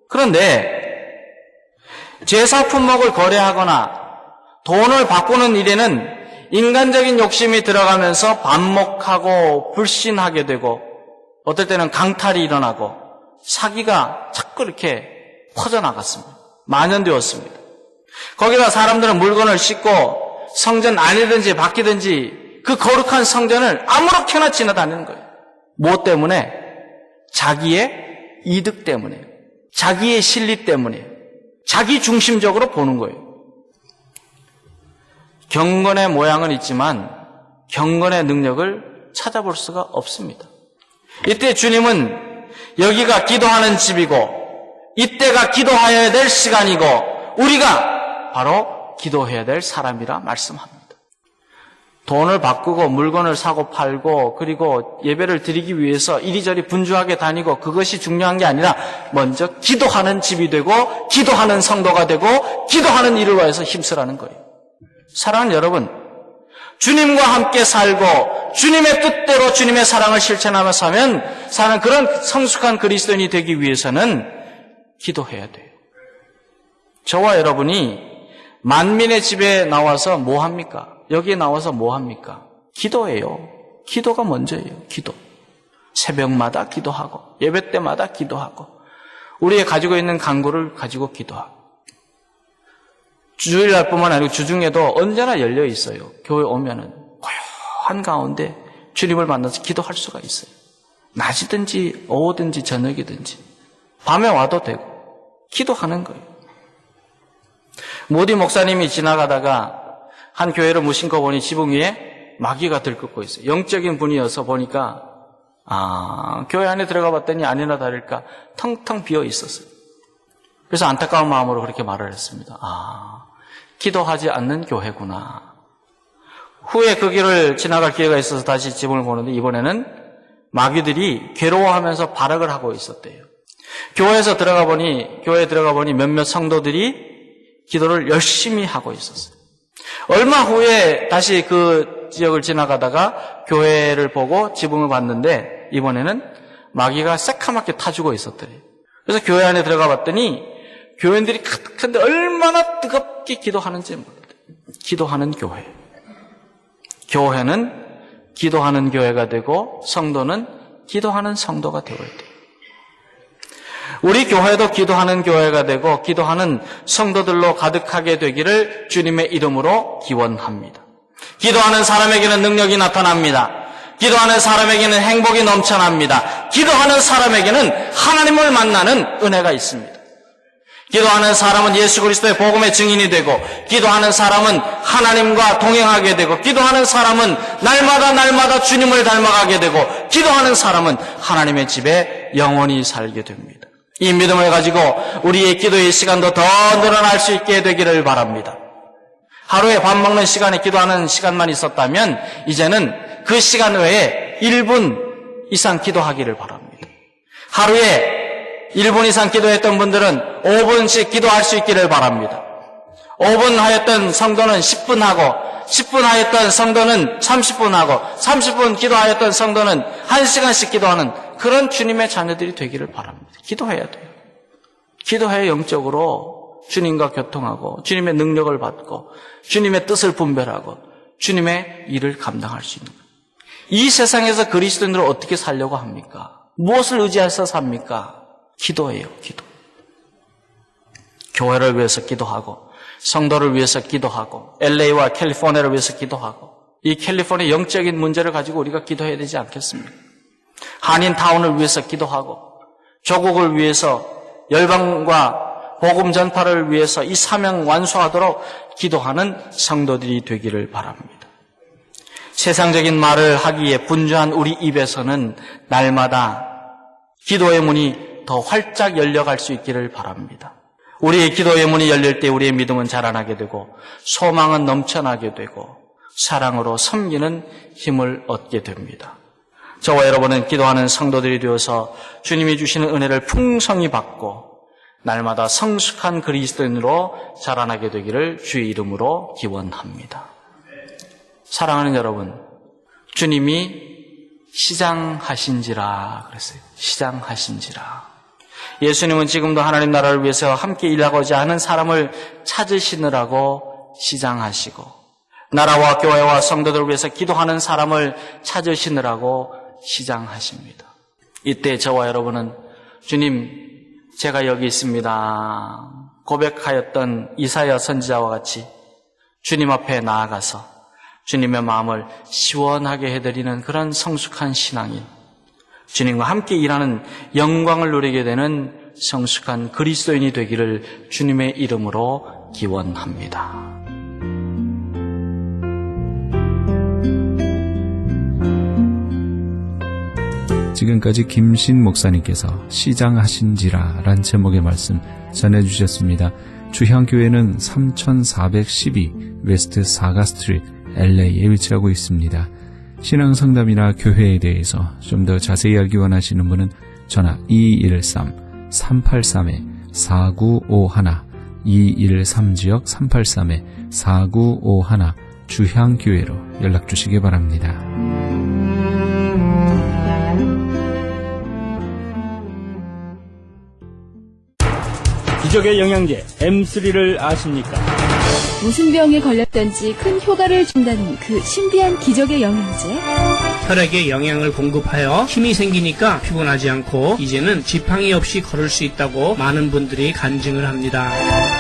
[SPEAKER 3] 그런데 제사 품목을 거래하거나 돈을 바꾸는 일에는 인간적인 욕심이 들어가면서 반목하고 불신하게 되고 어떨 때는 강탈이 일어나고 사기가 자꾸 이렇게 퍼져나갔습니다. 만연되었습니다. 거기다 사람들은 물건을 싣고 성전 안이든지 밖이든지 그 거룩한 성전을 아무렇게나 지나다니는 거예요. 무엇 때문에? 자기의 이득 때문에, 자기의 실리 때문에, 자기 중심적으로 보는 거예요. 경건의 모양은 있지만 경건의 능력을 찾아볼 수가 없습니다. 이때 주님은 여기가 기도하는 집이고 이때가 기도해야 될 시간이고 우리가 바로 기도해야 될 사람이라 말씀합니다. 돈을 바꾸고 물건을 사고 팔고 그리고 예배를 드리기 위해서 이리저리 분주하게 다니고 그것이 중요한 게 아니라 먼저 기도하는 집이 되고 기도하는 성도가 되고 기도하는 일을 위해서 힘쓰라는 거예요. 사랑하는 여러분, 주님과 함께 살고 주님의 뜻대로 주님의 사랑을 실천하며 사는 그런 성숙한 그리스도인이 되기 위해서는 기도해야 돼요. 저와 여러분이 만민의 집에 나와서 뭐 합니까? 여기에 나와서 뭐 합니까? 기도해요. 기도가 먼저예요. 기도. 새벽마다 기도하고 예배 때마다 기도하고 우리의 가지고 있는 간구를 가지고 기도하고 주일날뿐만 아니고 주중에도 언제나 열려 있어요. 교회 오면은 고요한 가운데 주님을 만나서 기도할 수가 있어요. 낮이든지 오후든지 저녁이든지 밤에 와도 되고 기도하는 거예요. 모디 목사님이 지나가다가 한 교회를 무심코 보니 지붕 위에 마귀가 들끓고 있어요. 영적인 분이어서 보니까 교회 안에 들어가 봤더니 아니나 다를까 텅텅 비어 있었어요. 그래서 안타까운 마음으로 그렇게 말을 했습니다. 기도하지 않는 교회구나. 후에 그 길을 지나갈 기회가 있어서 다시 지붕을 보는데 이번에는 마귀들이 괴로워하면서 발악을 하고 있었대요. 교회에 들어가 보니 몇몇 성도들이 기도를 열심히 하고 있었어요. 얼마 후에 다시 그 지역을 지나가다가 교회를 보고 지붕을 봤는데 이번에는 마귀가 새카맣게 타주고 있었더래요. 그래서 교회 안에 들어가 봤더니 교인들이 가득한데 얼마나 뜨겁게 기도하는지 몰라요. 기도하는 교회. 교회는 기도하는 교회가 되고 성도는 기도하는 성도가 되어야 돼요. 우리 교회도 기도하는 교회가 되고 기도하는 성도들로 가득하게 되기를 주님의 이름으로 기원합니다. 기도하는 사람에게는 능력이 나타납니다. 기도하는 사람에게는 행복이 넘쳐납니다. 기도하는 사람에게는 하나님을 만나는 은혜가 있습니다. 기도하는 사람은 예수 그리스도의 복음의 증인이 되고 기도하는 사람은 하나님과 동행하게 되고 기도하는 사람은 날마다 주님을 닮아가게 되고 기도하는 사람은 하나님의 집에 영원히 살게 됩니다. 이 믿음을 가지고 우리의 기도의 시간도 더 늘어날 수 있게 되기를 바랍니다. 하루에 밥 먹는 시간에 기도하는 시간만 있었다면 이제는 그 시간 외에 1분 이상 기도하기를 바랍니다. 하루에 1분 이상 기도했던 분들은 5분씩 기도할 수 있기를 바랍니다. 5분 하였던 성도는 10분 하고 10분 하였던 성도는 30분 하고 30분 기도하였던 성도는 1시간씩 기도하는 그런 주님의 자녀들이 되기를 바랍니다. 기도해야 돼요. 기도해야 영적으로 주님과 교통하고 주님의 능력을 받고 주님의 뜻을 분별하고 주님의 일을 감당할 수 있는 거예요. 이 세상에서 그리스도인들은 어떻게 살려고 합니까? 무엇을 의지해서 삽니까? 기도예요, 기도. 교회를 위해서 기도하고, 성도를 위해서 기도하고, LA와 캘리포니아를 위해서 기도하고, 이 캘리포니아 영적인 문제를 가지고 우리가 기도해야 되지 않겠습니까? 한인타운을 위해서 기도하고, 조국을 위해서, 열방과 복음 전파를 위해서 이 사명 완수하도록 기도하는 성도들이 되기를 바랍니다. 세상적인 말을 하기에 분주한 우리 입에서는 날마다 기도의 문이 더 활짝 열려갈 수 있기를 바랍니다. 우리의 기도의 문이 열릴 때 우리의 믿음은 자라나게 되고 소망은 넘쳐나게 되고 사랑으로 섬기는 힘을 얻게 됩니다. 저와 여러분은 기도하는 성도들이 되어서 주님이 주시는 은혜를 풍성히 받고 날마다 성숙한 그리스도인으로 자라나게 되기를 주의 이름으로 기원합니다. 사랑하는 여러분, 주님이 시장하신지라 그랬어요. 시장하신지라. 예수님은 지금도 하나님 나라를 위해서 함께 일하고자 하는 사람을 찾으시느라고 시장하시고, 나라와 교회와 성도들을 위해서 기도하는 사람을 찾으시느라고 시장하십니다. 이때 저와 여러분은 주님, 제가 여기 있습니다 고백하였던 이사야 선지자와 같이 주님 앞에 나아가서 주님의 마음을 시원하게 해드리는 그런 성숙한 신앙이, 주님과 함께 일하는 영광을 누리게 되는 성숙한 그리스도인이 되기를 주님의 이름으로 기원합니다.
[SPEAKER 1] 지금까지 김신 목사님께서 시장하신지라 란 제목의 말씀 전해주셨습니다. 주향교회는 3412 웨스트 사가 스트리트 LA에 위치하고 있습니다. 신앙상담이나 교회에 대해서 좀 더 자세히 알기 원하시는 분은 전화 213-383-4951 213지역 383-4951 주향교회로 연락주시기 바랍니다.
[SPEAKER 4] 기적의 영양제 M3를 아십니까?
[SPEAKER 5] 무슨 병에 걸렸던지 큰 효과를 준다는 그 신비한 기적의 영양제.
[SPEAKER 6] 혈액에 영양을 공급하여 힘이 생기니까 피곤하지 않고 이제는 지팡이 없이 걸을 수 있다고 많은 분들이 간증을 합니다.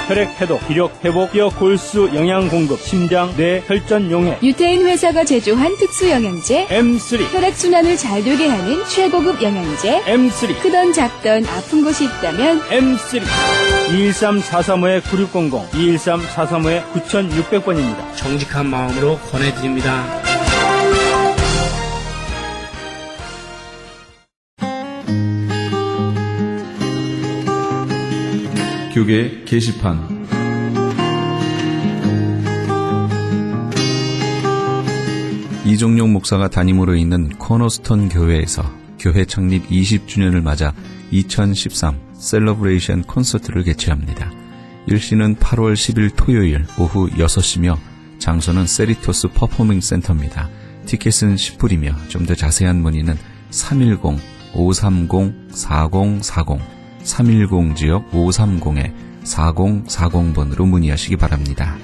[SPEAKER 4] 혈액 해독, 기력 회복, 뼈 골수 영양 공급, 심장, 뇌, 혈전 용해.
[SPEAKER 5] 유태인 회사가 제조한 특수 영양제.
[SPEAKER 4] M3,
[SPEAKER 5] 혈액순환을 잘 되게 하는 최고급 영양제.
[SPEAKER 4] M3,
[SPEAKER 5] 크던 작던 아픈 곳이 있다면
[SPEAKER 4] M3. 213-435-9600, 213-435-9600번입니다.
[SPEAKER 6] 정직한 마음으로 권해드립니다.
[SPEAKER 1] 교계 게시판. 이종용 목사가 담임으로 있는 코너스톤 교회에서 교회 창립 20주년을 맞아 2013 셀러브레이션 콘서트를 개최합니다. 일시는 8월 10일 토요일 오후 6시며 장소는 세리토스 퍼포밍 센터입니다. 티켓은 10불이며 좀 더 자세한 문의는 310-530-4040 310지역 530-4040번으로 문의하시기 바랍니다.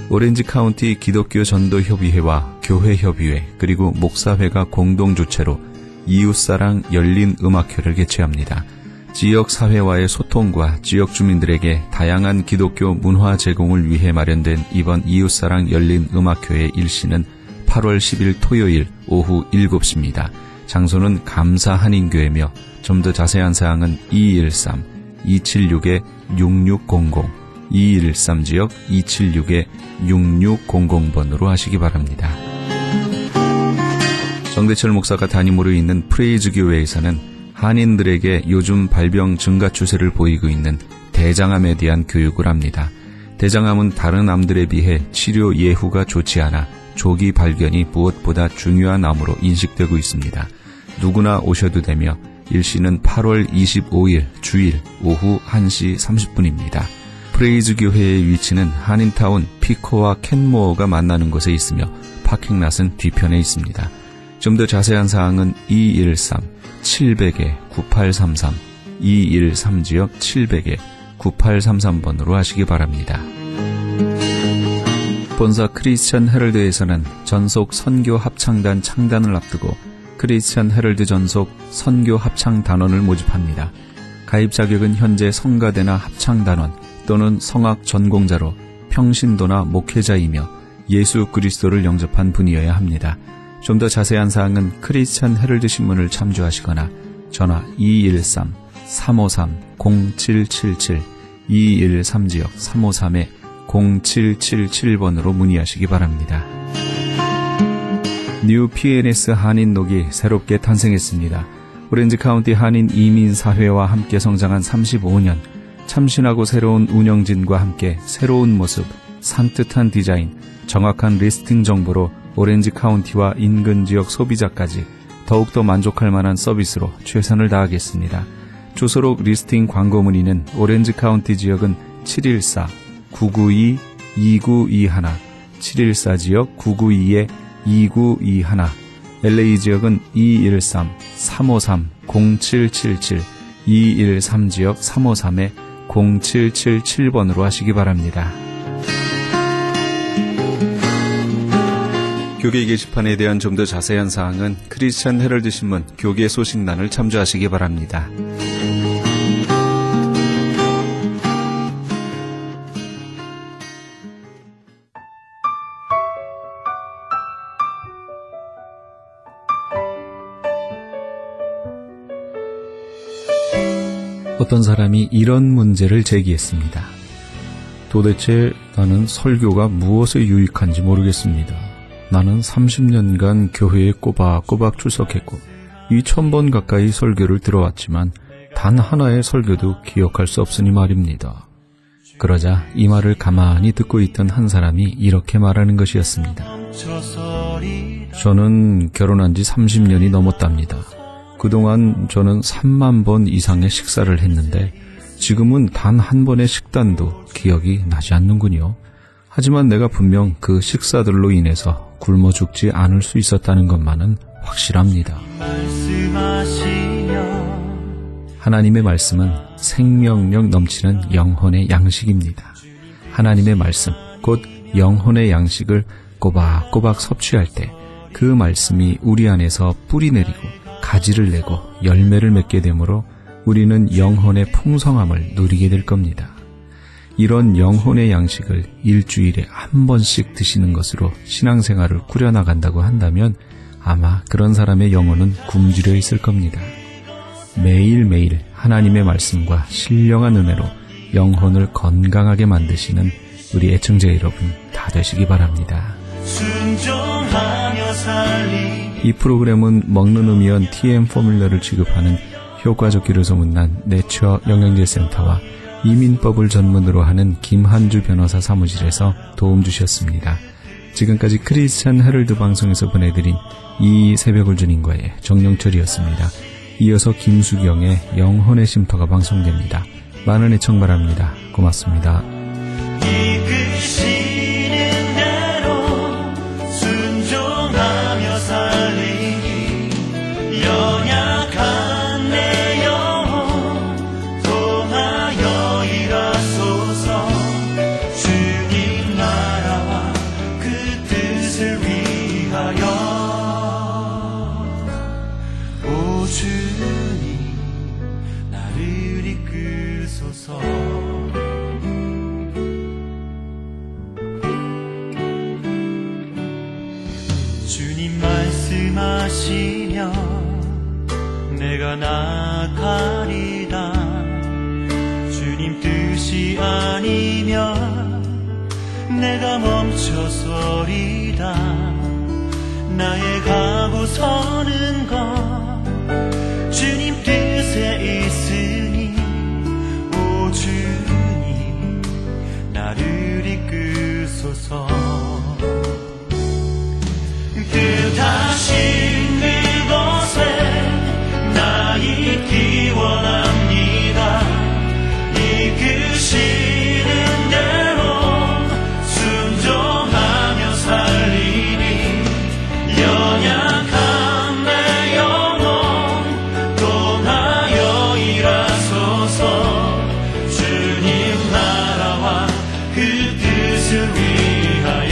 [SPEAKER 1] 오렌지 카운티 기독교 전도협의회와 교회협의회 그리고 목사회가 공동 주최로 이웃사랑 열린 음악회를 개최합니다. 지역 사회와의 소통과 지역 주민들에게 다양한 기독교 문화 제공을 위해 마련된 이번 이웃사랑 열린 음악회의 일시는 8월 10일 토요일 오후 7시입니다. 장소는 감사 한인교회며 좀 더 자세한 사항은 213-276-6600 2213지역 276-6600번으로 하시기 바랍니다. 정대철 목사가 담임으로 있는 프레이즈 교회에서는 한인들에게 요즘 발병 증가 추세를 보이고 있는 대장암에 대한 교육을 합니다. 대장암은 다른 암들에 비해 치료 예후가 좋지 않아 조기 발견이 무엇보다 중요한 암으로 인식되고 있습니다. 누구나 오셔도 되며 일시는 8월 25일 주일 오후 1시 30분입니다. 프레이즈 교회의 위치는 한인타운 피코와 캔모어가 만나는 곳에 있으며 파킹랏은 뒤편에 있습니다. 좀 더 자세한 사항은 213-700-9833 213지역 700-9833번으로 하시기 바랍니다. 본사 크리스천 헤럴드에서는 전속 선교 합창단 창단을 앞두고 크리스천 헤럴드 전속 선교 합창 단원을 모집합니다. 가입 자격은 현재 성가대나 합창단원 또는 성악 전공자로 평신도나 목회자이며 예수 그리스도를 영접한 분이어야 합니다. 좀 더 자세한 사항은 크리스천 헤럴드 신문을 참조하시거나 전화 213-353-0777 213지역 353-0777번으로 문의하시기 바랍니다. 뉴 PNS 한인녹이 새롭게 탄생했습니다. 오렌지 카운티 한인 이민사회와 함께 성장한 35년, 참신하고 새로운 운영진과 함께 새로운 모습, 산뜻한 디자인, 정확한 리스팅 정보로 오렌지 카운티와 인근 지역 소비자까지 더욱더 만족할 만한 서비스로 최선을 다하겠습니다. 주소록 리스팅 광고 문의는 오렌지 카운티 지역은 714-992-2921, 714지역 992-2921, LA 지역은 213-353-0777, 213지역 353-0777번으로 하시기 바랍니다. 교계 게시판에 대한 좀 더 자세한 사항은 크리스천 헤럴드 신문 교계 소식란을 참조하시기 바랍니다. 어떤 사람이 이런 문제를 제기했습니다. 도대체 나는 설교가 무엇에 유익한지 모르겠습니다. 나는 30년간 교회에 꼬박꼬박 출석했고 2000번 가까이 설교를 들어왔지만 단 하나의 설교도 기억할 수 없으니 말입니다. 그러자 이 말을 가만히 듣고 있던 한 사람이 이렇게 말하는 것이었습니다. 저는 결혼한 지 30년이 넘었답니다. 그동안 저는 3만 번 이상의 식사를 했는데 지금은 단 한 번의 식단도 기억이 나지 않는군요. 하지만 내가 분명 그 식사들로 인해서 굶어 죽지 않을 수 있었다는 것만은 확실합니다. 하나님의 말씀은 생명력 넘치는 영혼의 양식입니다. 하나님의 말씀, 곧 영혼의 양식을 꼬박꼬박 섭취할 때 그 말씀이 우리 안에서 뿌리 내리고 가지를 내고 열매를 맺게 되므로 우리는 영혼의 풍성함을 누리게 될 겁니다. 이런 영혼의 양식을 일주일에 한 번씩 드시는 것으로 신앙생활을 꾸려나간다고 한다면 아마 그런 사람의 영혼은 굶주려 있을 겁니다. 매일매일 하나님의 말씀과 신령한 은혜로 영혼을 건강하게 만드시는 우리 애청자 여러분 다 되시기 바랍니다. 이 프로그램은 먹는 음이온 TM 포뮬러를 취급하는 효과적 기로 소문난 내처 영양제센터와 이민법을 전문으로 하는 김한주 변호사 사무실에서 도움 주셨습니다. 지금까지 크리스천 헤럴드 방송에서 보내드린 이 새벽을 주님과의 정영철이었습니다. 이어서 김수경의 영혼의 쉼터가 방송됩니다. 많은 애청 바랍니다. 고맙습니다.
[SPEAKER 7] 이끄시는 대로 순종하며 살리기 연약한 내 영혼 통하여 일하소서 주님 나라와 그 뜻을 위하여 오 주님 나를 이끄소서 주님 말씀하시며 내가 나가리다 주님 뜻이 아니면 내가 멈춰서리다 나의 가고 서는 것 주님 뜻에 있으니 오 주님 나를 이끄소서 뜻하신 그곳에 나 있기 원합니다 이끄시는 대로 순종하며 살리니 연약한 내 영혼 통하여 일하소서 주님 나라와 그 뜻을 위하여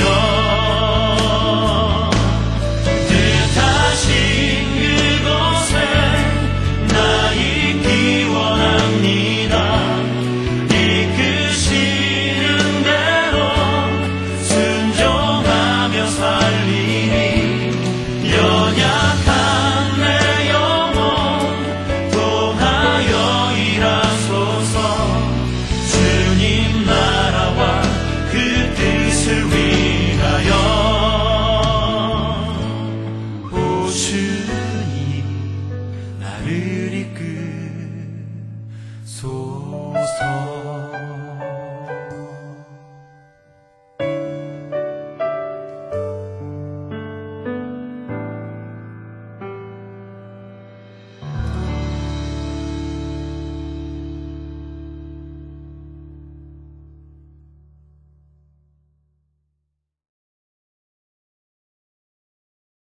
[SPEAKER 7] 나를 이끌